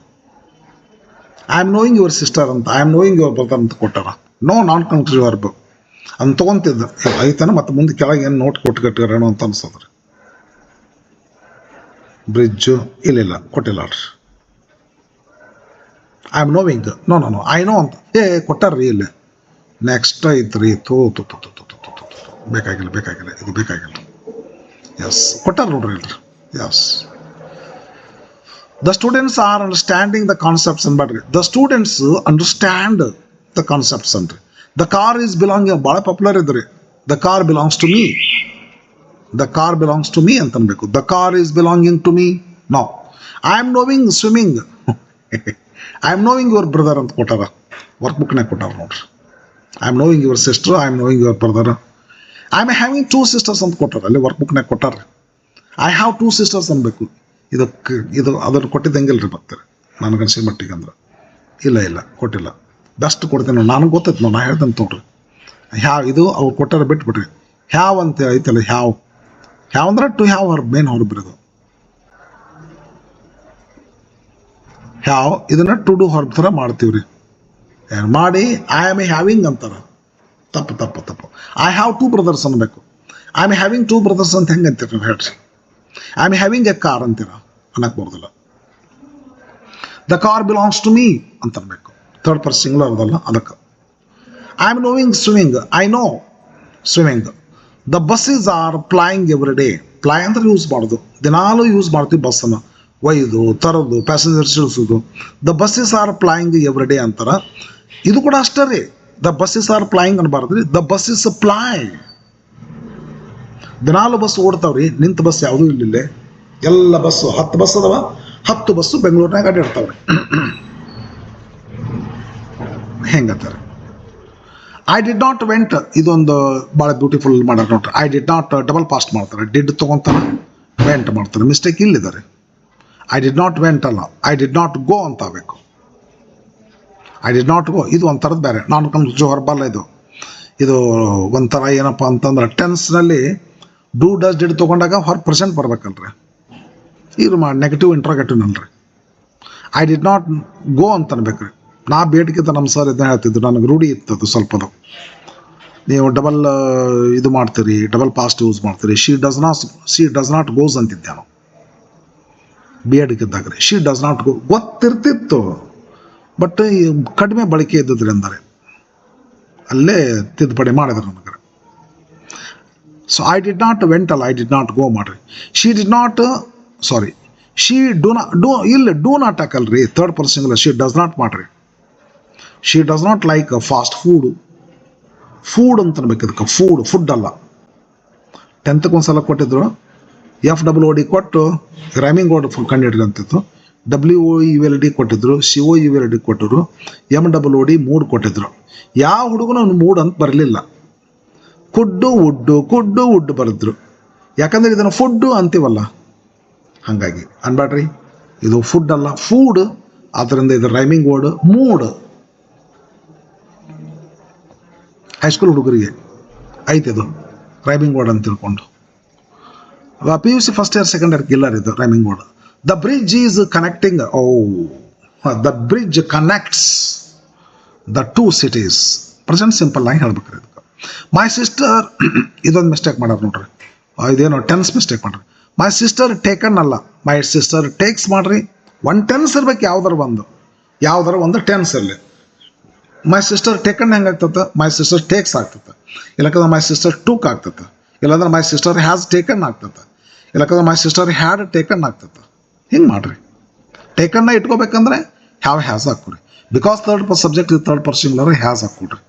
I am knowing your sister ಅಂತ, I am knowing your brother ಅಂತ ಕೊಟ್ಟಾರ. ನೋ ನಾನ್ ಕನ್ಕ್ಲೂಸಿವ್ ವರ್ಬ್ ಅಂತ ತೊಗೊಂತಿದ್ದ ಐತನ. ಮತ್ತೆ ಮುಂದೆ ಕೆಳಗೆ ಏನು ನೋಟ್ ಕೊಟ್ಟಾರೇನೋ ಅಂತ ಅನ್ಸದ್ರಿ. ಬ್ರಿಡ್ಜು ಇಲ್ಲ ಕೊಟ್ಟಿಲ್ಲ ರೀ. I am knowing, know I know ಅಂತ ಕೊಟ್ಟಾರ್ರಿ ಇಲ್ಲಿ. ನೆಕ್ಸ್ಟ್ ಐತ್ರಿ. ಬೇಕಾಗಿಲ್ಲ ಇದು ಬೇಕಾಗಿಲ್ಲ. ಎಸ್, ಕೊಟ್ಟಾರ ನೋಡ್ರಿ ಇಲ್ರಿ. Yes, the students are understanding the concepts and battery. The students understand the concepts and the car is belonging. ಭಾಳ ಪಾಪ್ಯುಲರ್ ಇದ್ರಿ. The car belongs to me. The car belongs to me ಅಂತ ಅನ್ಬೇಕು. The car is belonging to me. No, I am knowing swimming. I am knowing your brother ಅಂತ ಕೊಟ್ಟಾರ. ವರ್ಕ್ ಬುಕ್ನಾಗ ಕೊಟ್ಟಾರ ನೋಡ್ರಿ. I am knowing your sister, I am knowing your brother. I am having 2 sisters ಅಂತ ಕೊಟ್ಟಾರ. ಅಲ್ಲಿ ವರ್ಕ್ ಬುಕ್ನಾಗ ಕೊಟ್ಟಾರ. ಐ ಹ್ಯಾವ್ 2 sisters ಅನ್ಬೇಕು. ಇದು ಅದನ್ನು ಕೊಟ್ಟಿದ್ದಂಗಿಲ್ರಿ. ಮತ್ತೆ ನನಗನ್ಸಿದ ಮಟ್ಟಿಗೆ ಅಂದ್ರೆ ಇಲ್ಲ ಕೊಟ್ಟಿಲ್ಲ. ಬೆಸ್ಟ್ ಕೊಡ್ತೇನೆ ನನಗೆ ಗೊತ್ತೈತೆ. ನಾ ಹೇಳ್ತೇನೆ ನೋಡ್ರಿ. ಇದು ಅವ್ರು ಕೊಟ್ಟಾರ ಬಿಟ್ಬಿಟ್ರಿ. ಹ್ಯಾವ್ ಅಂತ ಐತಲ್ಲ, ಹ್ಯಾವ್ ಅಂದ್ರೆ ಟು ಹ್ಯಾವ್ ಅವ್ರ ಮೇನ್ ಹೊರಬಿರೋದು. ಹ್ಯಾವ್ ಇದನ್ನ ಟು ಡು ಹೊರಬ ಥರ ಮಾಡ್ತೀವ್ರಿ. ಮಾಡಿ ಐ ಆಮ್ ಹ್ಯಾವಿಂಗ್ ಅಂತಾರ. ತಪ್ಪು. ಐ ಹ್ಯಾವ್ 2 brothers ಅನ್ಬೇಕು. ಐ ಆಮ್ ಹ್ಯಾವಿಂಗ್ 2 brothers ಅಂತ ಹೆಂಗೆ ಅಂತೀರಿ ನೀವು ಹೇಳ್ರಿ? I am having a car ಅಂತೀರ, ಅನ್ನಕ್ಕೆ ಬರೋದಿಲ್ಲ. The car belongs to me ಅಂತ ಅನ್ಬೇಕು. ಥರ್ಡ್ ಪರ್ಸನ್ ಸಿಂಗುಲರ್ ಅದಲ್ಲ ಅದಕ್ಕೆ. I am knowing swimming, I know swimming. The buses are plying every day. ಪ್ಲಾಯ್ ಅಂದ್ರೆ ಯೂಸ್ ಮಾಡೋದು, ದಿನಾಲೂ ಯೂಸ್ ಮಾಡ್ತೀವಿ ಬಸ್ಸನ್ನು, ಒಯ್ದು ತರೋದು, ಪ್ಯಾಸೆಂಜರ್ಸ್ ಇಳಿಸೋದು. The buses are plying every day ಅಂತಾರೆ. ಇದು ಕೂಡ ಅಷ್ಟೇ ರೀ, ದ ಬಸ್ಸಸ್ ಆರ್ ಪ್ಲಾಯಿಂಗ್ ಅನ್ಬಾರ್ದು ರೀ, ದ ಬಸ್ಸಸ್ ಪ್ಲಾಯ್. ದಿನಾಲು ಬಸ್ ಓಡ್ತಾವ್ರಿ, ನಿಂತ ಬಸ್ ಯಾವುದೂ ಇಲ್ಲ. ಎಲ್ಲ ಬಸ್ಸು 10 ಬಸ್ ಅದಾವ, 10 ಬಸ್ಸು ಬೆಂಗಳೂರಿನಾಗ ಅಡ್ಡಾಡ್ತಾವ್ರಿ. ಹೆಂಗತ್ತಾರೆ. ಐ ಡಿಡ್ ನಾಟ್ ವೆಂಟ್, ಇದೊಂದು ಭಾಳ ಬ್ಯೂಟಿಫುಲ್ ಮಾಡ್ಯಾರ ನೋಡ್ರಿ. I did not double past ಮಾಡ್ತಾರೆ, ಡಿಡ್ ತೊಗೊತಾರೆ, ವೆಂಟ್ ಮಾಡ್ತಾರೆ. ಮಿಸ್ಟೇಕ್ ಇಲ್ಲಿದ್ದಾರೆ. ಐ ಡಿಡ್ ನಾಟ್ ವೆಂಟ್ ಅಲ್ಲ, ಐ ಡಿಡ್ ನಾಟ್ ಗೋ ಅಂತ ಆಗಬೇಕು. ಐ ಡಿಡ್ ನಾಟ್ ಗೋ ಇದು ಒಂಥರದ್ದು ಬೇರೆ, ನಾನು ಕನ್ಸು ಹೊರಬಲ್ಲ. ಇದು ಒಂಥರ ಏನಪ್ಪ ಅಂತಂದ್ರೆ ಟೆನ್ಸ್ನಲ್ಲಿ ಡೂ ಡಸ್ ಡಿಡ್ ತೊಗೊಂಡಾಗ ಪ್ರೆಸೆಂಟ್ ಬರ್ಬೇಕಲ್ರಿ. ಇದು ನೆಗೆಟಿವ್ ಇಂಟ್ರಾಗೇಟಿವ್ನಲ್ರಿ. ಐ ಡಿಡ್ ನಾಟ್ ಗೋ ಅಂತ ಅನ್ಬೇಕ್ರಿ. ನಾ ಬೇಟಿಗಿಂತ ನಮ್ಮ ಸರ್ ಇದನ್ನ ಹೇಳ್ತಿದ್ರು, ನನಗೆ ರೂಢಿ ಇತ್ತದು ಸ್ವಲ್ಪದು. ನೀವು ಡಬಲ್ ಇದು ಮಾಡ್ತೀರಿ, ಡಬಲ್ ಪಾಸ್ಟ್ ಯೂಸ್ ಮಾಡ್ತೀರಿ. ಶಿ ಡಸ್ ನಾಟ್ ಗೋಸ್ ಅಂತಿದ್ದೆ ನಾನು ಬಿ ಎಡ್ಗಿದ್ದಾಗ ರೀ. ಶಿ ಡಸ್ ನಾಟ್ ಗೋ ಗೊತ್ತಿರ್ತಿತ್ತು, ಬಟ್ ಕಡಿಮೆ ಬಳಕೆ ಇದ್ದದ್ರಿ ಅಂದರೆ ಅಲ್ಲೇ ತಿದ್ದುಪಡಿ ಮಾಡಿದ್ರು ನನಗೆ. So I did not went ಅಲ್ಲ, ಐ ಡಿಡ್ ನಾಟ್ ಗೋ ಮಾಡ್ರಿ. She did not sorry she do not ಹಾಕಲ್ರಿ, ಥರ್ಡ್ ಪರ್ಸನ್ ಇಲ್ಲ. ಶಿ ಡಸ್ ನಾಟ್ ಮಾಡ್ರಿ. She does not like fast food ಅಂತ ಅನ್ಬೇಕು. ಇದಕ್ಕೆ ಫುಡ್ ಅಲ್ಲ. 10th ಒಂದ್ಸಲ ಕೊಟ್ಟಿದ್ರು, FOOD ಕೊಟ್ಟು ರೈಮಿಂಗ್ ವರ್ಡ್ ಕಂಡಿಡ್ರಿ ಅಂತಿತ್ತು. WOULD ಕೊಟ್ಟಿದ್ರು, COULD ಕೊಟ್ಟರು, MOOD ಮೂಡ್ ಕೊಟ್ಟಿದ್ರು. ಯಾವ ಹುಡುಗನು ಮೂಡ್ ಅಂತ ಬರಲಿಲ್ಲ. ಕುಡ್ಡು ಬರೆದ್ರು. ಯಾಕಂದ್ರೆ ಇದನ್ನು ಫುಡ್ಡು ಅಂತೀವಲ್ಲ, ಹಾಗಾಗಿ ಅನ್ಬೇಡ್ರಿ. ಇದು ಫುಡ್ ಅಲ್ಲ, ಫೂಡ್. ಆದ್ದರಿಂದ ಇದು ರೈಮಿಂಗ್ ವರ್ಡ್. ಮೂಡ್ ಹೈಸ್ಕೂಲ್ ಹುಡುಗರಿಗೆ ಐತಿದು ರೈಮಿಂಗ್ ವರ್ಡ್ ಅಂತ ತಿಳ್ಕೊಂಡು. PUC first year second year killer ಇದು rhyming word. The bridge is connecting. The bridge connects the 2 cities. Present simple ಆಗಿ ಹೇಳ್ಬೇಕ್ರಿ ಇದಕ್ಕೆ. ಮೈ ಸಿಸ್ಟರ್ ಇದೊಂದು ಮಿಸ್ಟೇಕ್ ಮಾಡ್ಯಾರ ನೋಡ್ರಿ. ಇದೇನೋ ಟೆನ್ಸ್ ಮಿಸ್ಟೇಕ್ ಮಾಡ್ರಿ. ಮೈ ಸಿಸ್ಟರ್ ಟೇಕನ್ ಅಲ್ಲ, ಮೈ ಸಿಸ್ಟರ್ ಟೇಕ್ಸ್ ಮಾಡ್ರಿ. ಒಂದು ಟೆನ್ಸ್ ಇರ್ಬೇಕು, ಯಾವ್ದಾರ ಒಂದು ಟೆನ್ಸ್ ಇರಲಿ. ಮೈ ಸಿಸ್ಟರ್ ಟೇಕನ್ ಹೆಂಗಾಗ್ತದೆ, ಮೈ ಸಿಸ್ಟರ್ ಟೇಕ್ಸ್ ಆಗ್ತದೆ. ಇಲ್ಲಕಂದ್ರೆ ಮೈ ಸಿಸ್ಟರ್ ಟೂಕ್ ಆಗ್ತದೆ. ಇಲ್ಲಾಂದ್ರೆ ಮೈ ಸಿಸ್ಟರ್ ಹ್ಯಾಸ್ ಟೇಕನ್ ಆಗ್ತದೆ. ಇಲ್ಲಕಂದ್ರೆ ಮೈ ಸಿಸ್ಟರ್ ಹ್ಯಾಡ್ ಟೇಕನ್ ಆಗ್ತದೆ. ಹಿಂಗೆ ಮಾಡ್ರಿ. ಟೇಕನ್ನ ಇಟ್ಕೋಬೇಕಂದ್ರೆ ಹ್ಯಾಸ್ ಹಾಕ್ಕೊಡ್ರಿ. Because subject third person has ಹಾಕ್ಕೊಡ್ರಿ.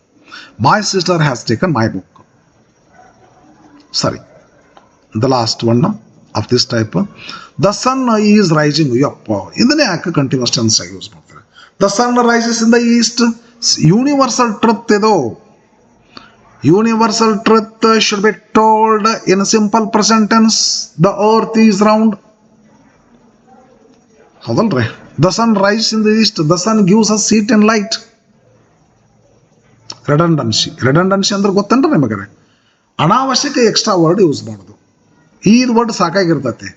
My sister has taken my book. ಸರಿ, the last one of this type. The sun is rising. ಯಪ್ಪ, ಇದನ್ನೇ ಯಾಕೆ ಕಂಟಿನ್ಯೂಸ್ ಟೆನ್ಸ್ ಆಗಿ ಯೂಸ್ ಮಾಡ್ತಾರೆ. The sun rises in the east. Universal truth ಇದು. Universal truth should be told in simple present tense. The earth is round. ಹೌದಲ್ರಿ. The sun rise in the east. The sun gives us heat and light. Redundancy ಅಂದ್ರೆ ಗೊತ್ತೇನ್ರಿ ನಿಮಗೆ? ಅನಾವಶ್ಯಕ ಎಕ್ಸ್ಟ್ರಾ ವರ್ಡ್ ಯೂಸ್ ಮಾಡೋದು. ಈ ವರ್ಡ್ ಸಾಕಾಗಿರ್ತೈತಿ,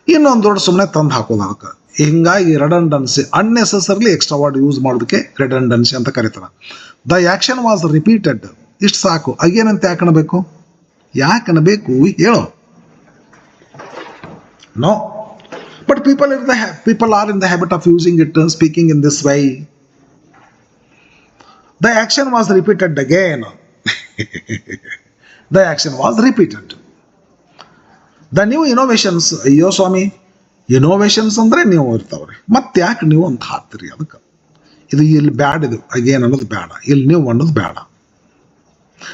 ಇನ್ನೊಂದು ವರ್ಡ್ ಸುಮ್ಮನೆ ತಂದು ಹಾಕೋದು ಅದಕ್ಕೆ. ಹಿಂಗಾಗಿ redundancy, unnecessarily extra word use ಮಾಡೋದಕ್ಕೆ ರೆಡಂಡನ್ಸಿ ಅಂತ ಕರೀತಾರೆ. The action was repeated. ಇಷ್ಟು ಸಾಕು. ಅಗೇನ್ ಅಂತ ಯಾಕೆ ಅನ್ಬೇಕು ಹೇಳೋ? No. But people are in the habit of using it, speaking in this way. The action was repeated again. The action was repeated. The new innovations. ಅಯ್ಯೋ ಸ್ವಾಮಿ, ಇನೋವೇಷನ್ಸ್ ಅಂದರೆ ನೀವು ಇರ್ತಾವ್ರಿ. ಮತ್ತೆ ಯಾಕೆ ನೀವು ಅಂತ ಹಾಕ್ತೀರಿ ಅದಕ್ಕೆ? ಇದು ಇಲ್ಲಿ ಬ್ಯಾಡ್. ಇದು ಅಗೇನ್ ಅನ್ನೋದು ಬೇಡ, ಇಲ್ಲಿ ನೀವು ಅನ್ನೋದು ಬೇಡ.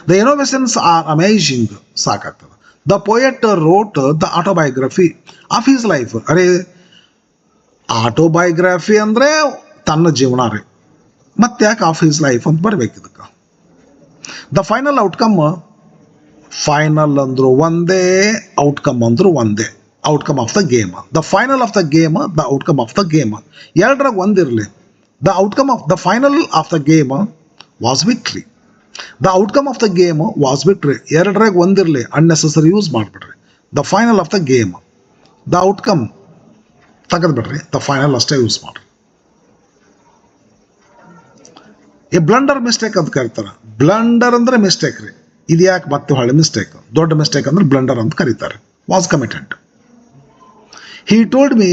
The innovations are amazing. ಸಾಕಾಗ್ತದೆ. The poet wrote the autobiography of his life. ಅರೆ, ಆಟೋಬಯೋಗ್ರಫಿ ಅಂದರೆ ತನ್ನ ಜೀವನ ರೀ. ಮತ್ತೆ ಯಾಕೆ ಆಫ್ ಹಿಸ್ ಲೈಫ್ ಅಂತ ಬರ್ಬೇಕು ಇದಕ್ಕೆ? The final outcome. ಫೈನಲ್ ಅಂದ್ರು ಒಂದೇ, ಔಟ್ಕಮ್ ಅಂದ್ರು ಒಂದೇ. Outcome of the game. The final of the game, the outcome of the game. ಎರಡರಾಗ ಒಂದಿರಲಿ. The outcome of the final of the game was victory. The outcome of the game was victory. ಎರಡರಾಗ ಒಂದಿರಲಿ, ಅನ್ನೆಸೆಸರಿ ಯೂಸ್ ಮಾಡಿಬಿಡ್ರಿ. The final of the game, the outcome ತೆಗೆದ್ಬಿಡ್ರಿ, ದ ಫೈನಲ್ ಅಷ್ಟೇ ಯೂಸ್ ಮಾಡ್ರಿ. ಈ ಬ್ಲಂಡರ್ ಮಿಸ್ಟೇಕ್ ಅಂತ ಕರೀತಾರೆ. ಬ್ಲಂಡರ್ ಅಂದ್ರೆ ಮಿಸ್ಟೇಕ್ ರೀ. ಇದು ಯಾಕೆ ಮತ್ತೆ ಹೊಳ್ಳಿ ಮಿಸ್ಟೇಕ್? ದೊಡ್ಡ ಮಿಸ್ಟೇಕ್ ಅಂದ್ರೆ ಬ್ಲಂಡರ್ ಅಂತ ಕರೀತಾರೆ. Was committed. He told me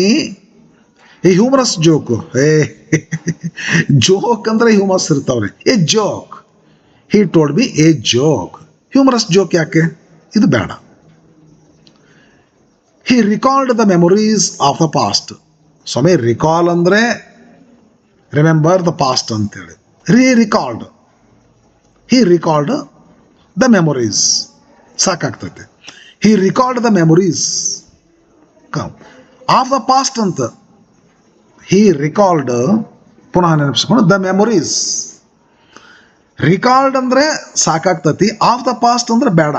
a humorous joke. Joke ಅಂದ್ರೆ ಹ್ಯೂಮರಸ್ ಇರ್ತಾವ್ರಿ. A joke. He told me a joke. Humorous joke ಯಾಕೆ? ಇದು ಬೇಡ. He recalled the memories of the past. ಸ್ವಾಮಿ ರಿಕಾಲ್ ಅಂದರೆ ರಿಮೆಂಬರ್ ದ ಪಾಸ್ಟ್ ಅಂತೇಳಿ. Recalled, he recalled the memories ಸಾಕಾಗ್ತೈತೆ. He recalled the memories of the past ಅಂತ. ಹಿ ರಿಕಾಲ್ಡ್, ಪುನಃ ನೆನಪಿಸ್ಕೊಂಡು, ದ ಮೆಮೊರೀಸ್. ರಿಕಾಲ್ಡ್ ಅಂದರೆ ಸಾಕಾಗ್ತತಿ, ಆಫ್ ದ ಪಾಸ್ಟ್ ಅಂದ್ರೆ ಬೇಡ.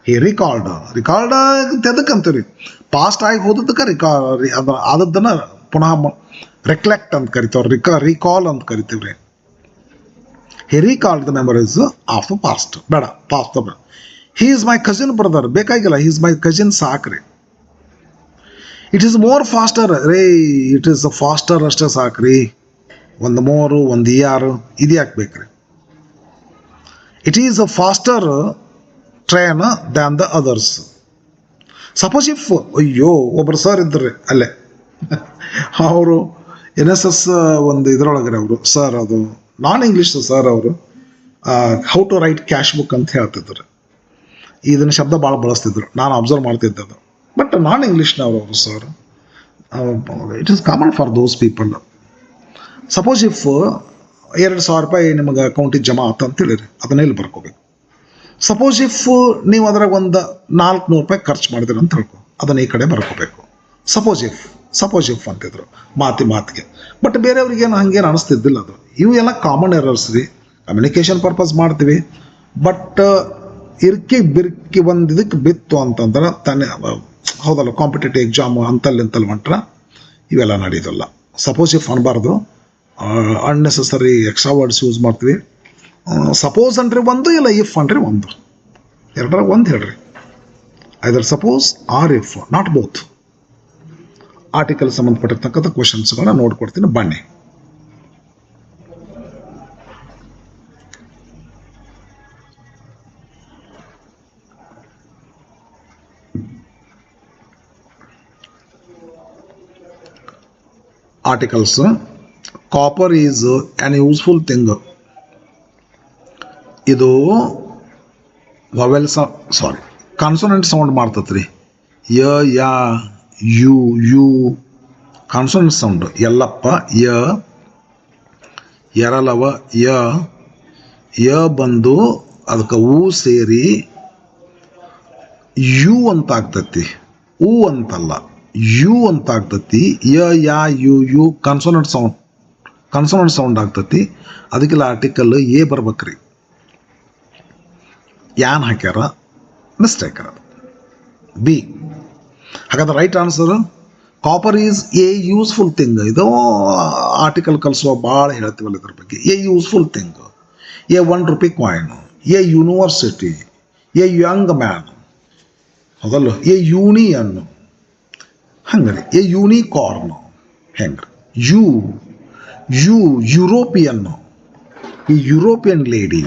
ಹಿ ರಿಕಾಲ್ಡ್ ಎದಕ್ಕಂತೀವಿ? ಪಾಸ್ಟ್ ಆಗಿ ಹೋದದಕ್ಕೆ ಆದದ್ದನ್ನ ಪುನಃ ರಿಕ್ಲೆಕ್ಟ್ ಅಂತ ಕರಿತೇವೆ, ರಿಕಾಲ್ ಅಂತ ಕರಿತೀವಿ ರೀ. He recalled the memories of the past, ಬೇಡ, ಪಾಸ್ಟ್ ಬೇಡ. He is my cousin brother, ಬೇಕಾಗಿಲ್ಲ, ಹಿ ಈಸ್ ಮೈ ಕಸಿನ್ ಸಾಕ್ರಿ. ಇಟ್ ಈಸ್ ಮೋರ್ ಫಾಸ್ಟರ್ ರೇ, ಇಟ್ ಈಸ್ ಫಾಸ್ಟರ್ ಅಷ್ಟೇ ಸಾಕ್ರಿ. ಒಂದು ಮೋರು ಒಂದು ಇಯಾರು ಇದು ಯಾಕೆ ಬೇಕ್ರಿ? It is a faster train than the others. Suppose if, ಅಯ್ಯೋ ಒಬ್ಬರು ಸರ್ ಇದ್ದರೆ ಅಲ್ಲೇ, ಅವರು NSS ಒಂದು ಇದರೊಳಗಡೆ ಅವರು ಸರ್, ಅದು ನಾನ್ ಇಂಗ್ಲೀಷ್ ಸರ್, ಅವರು how to write cash book ಅಂತ ಹೇಳ್ತಿದ್ರು. ಇದನ್ನು ಶಬ್ದ ಭಾಳ ಬಳಸ್ತಿದ್ರು, ನಾನು ಅಬ್ಸರ್ವ್ ಮಾಡ್ತಿದ್ದದು. ಬಟ್ ನಾನ್ ಇಂಗ್ಲೀಷ್ನವರು ಅವರು sir. It is common for those people. Suppose if 2,000 ರೂಪಾಯಿ ನಿಮಗೆ ಅಕೌಂಟಿಗೆ ಜಮಾ ಆತ ಅಂತ ಹೇಳಿರಿ, ಅದನ್ನ ಇಲ್ಲಿ ಬರ್ಕೋಬೇಕು. ಸಪೋಸ್ ಇಫ್ ನೀವು ಅದ್ರಾಗ ಒಂದು 400 ರೂಪಾಯಿ ಖರ್ಚು ಮಾಡಿದ್ರಿ ಅಂತ ಹೇಳ್ಕೊ, ಅದನ್ನ ಈ ಕಡೆ ಬರ್ಕೋಬೇಕು. ಸಪೋಸ್ ಇಫ್ ಅಂತಿದ್ರು ಮಾತಿಗೆ. ಬಟ್ ಬೇರೆಯವ್ರಿಗೇನು ಹಂಗೇನು ಅನಿಸ್ತಿದ್ದಿಲ್ಲ ಅದು. ಇವು ಎಲ್ಲ ಕಾಮನ್ ಎರರ್ಸ್ ರೀ. ಕಮ್ಯುನಿಕೇಷನ್ ಪರ್ಪಸ್ ಮಾಡ್ತೀವಿ, ಬಟ್ ಬಿರ್ಕಿ ಒಂದು ಇದಕ್ಕೆ ಬಿತ್ತು ಅಂತಂದ್ರೆ ತಾನೇ, ಹೌದಲ್ಲ, ಕಾಂಪಿಟೇಟಿವ್ ಎಕ್ಸಾಮು ಅಂತಲ್ಲಿ ಹೊಂಟ್ರೆ ಇವೆಲ್ಲ ನಡೆಯೋದಲ್ಲ. ಸಪೋಸ್ ಇಫ್ ಅನ್ಬಾರ್ದು, ಅನ್ನೆಸೆಸರಿ ಎಕ್ಸ್ಟ್ರಾ ವರ್ಡ್ಸ್ ಯೂಸ್ ಮಾಡ್ತೀವಿ. ಸಪೋಸ್ ಅನ್ರಿ ಒಂದು, ಇಲ್ಲ ಇಫ್ ಅನ್ರಿ ಒಂದು, ಎರಡರಾಗ ಒಂದು ಹೇಳ್ರಿ. Either suppose or if, not both. Article ಸಂಬಂಧಪಟ್ಟಿರ್ತಕ್ಕಂಥ ಕ್ವಶನ್ಸ್ಗಳನ್ನ ನೋಡ್ಕೊಡ್ತೀನಿ ಬನ್ನಿ. Articles. Copper is an useful thing. ಇದು ವವೆಲ್ ಕಾನ್ಸೋನೆಂಟ್ ಸೌಂಡ್ ಮಾಡ್ತತ್ರಿ. ಯ, ಯಾ, ಯು, ಯು ಕಾನ್ಸೋನೆಂಟ್ ಸೌಂಡ್. ಯಲ್ಲಪ್ಪ ಯ, ಎರಲವ ಯ ಬಂದು ಅದಕ್ಕೆ ಊ ಸೇರಿ ಯು ಅಂತ ಆಗ್ತತಿ. ಊ ಅಂತಲ್ಲ, ಯು ಅಂತ ಆಗ್ತತಿ. ಯ, ಯಾ, ಯು ಕಾನ್ಸೋನೆಂಟ್ ಸೌಂಡ್ ಆಗ್ತತಿ. ಅದಕ್ಕೆಲ್ಲ ಆರ್ಟಿಕಲ್ ಎ ಬರ್ಬೇಕ್ರಿ. ಯಾನ್ ಹಾಕ್ಯಾರ, ಮಿಸ್ಟೇಕ್ ಅದು. ಬಿ. ಹಾಗಾದ್ರೆ right answer copper is a useful thing. ಇದು ಆರ್ಟಿಕಲ್ ಕಲಿಸುವ ಭಾಳ ಹೇಳ್ತೀವಲ್ಲ ಇದ್ರ ಬಗ್ಗೆ. A useful thing, a ₹1 coin, a university, a young man, ಹೌದಲ್ಲ, ಎ ಯೂನಿಯನ್, ಹಂಗ್ರಿ. ಎ ಯೂನಿಕಾರ್ನ್, ಹೆಂಗ್ರಿ. ಯುರೋಪಿಯನ್, ಈ European lady.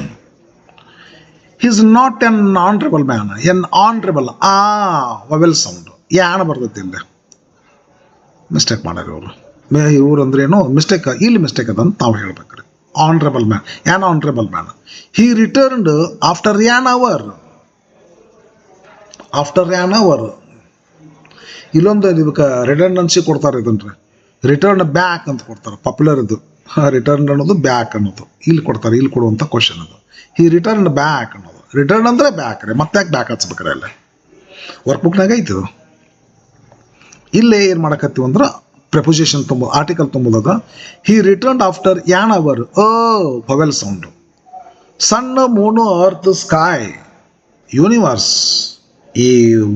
Is not an honourable man, an honourable. Vowel sound ಯಾಣ ಬರ್ತೈತಿ ಇಲ್ಲ, ಮಿಸ್ಟೇಕ್ ಮಾಡ್ಯಾರ ಇವರು. ಇವ್ರು ಅಂದ್ರೇನು ಮಿಸ್ಟೇಕ್, ಇಲ್ಲಿ ಮಿಸ್ಟೇಕ್ ಅದ ಅಂತ ನಾವು ಹೇಳ್ಬೇಕ್ರಿ. Honourable man, an honourable man. He returned after an hour. ಇಲ್ಲೊಂದು ಇದಕ್ಕೆ ರಿಟರ್ನೆನ್ಸಿ ಕೊಡ್ತಾರೆ, ಇದನ್ರಿ ರಿಟರ್ನ್ ಬ್ಯಾಕ್ ಅಂತ ಕೊಡ್ತಾರೆ. ಪಾಪ್ಯುಲರ್ ಇದು ರಿಟರ್ನ್ ಅನ್ನೋದು, ಬ್ಯಾಕ್ ಅನ್ನೋದು ಇಲ್ಲಿ ಕೊಡ್ತಾರೆ. ಇಲ್ಲಿ ಕೊಡುವಂಥ ಕ್ವಶನ್ ಅದು. ಹಿ ರಿಟರ್ನ್ ಬ್ಯಾಕ್ ಅನ್ನೋದು. ರಿಟರ್ನ್ ಅಂದರೆ ಬ್ಯಾಕ್ ರೀ, ಮತ್ತೆ ಯಾಕೆ ಬ್ಯಾಕ್ ಹಚ್ಬೇಕ್ರಿ? ಅಲ್ಲೇ ವರ್ಕ್ ಬುಕ್ನಾಗ ಐತಿದು. ಇಲ್ಲೇ ಏನು ಮಾಡಕತ್ತೀವಿ ಅಂದ್ರೆ ಪ್ರೆಪೋಸಿಷನ್ ತುಂಬೋದು, ಆರ್ಟಿಕಲ್ ತುಂಬೋದದ. He return after an hour. Vowel sound. Sun, moon, earth, sky, universe, ಈ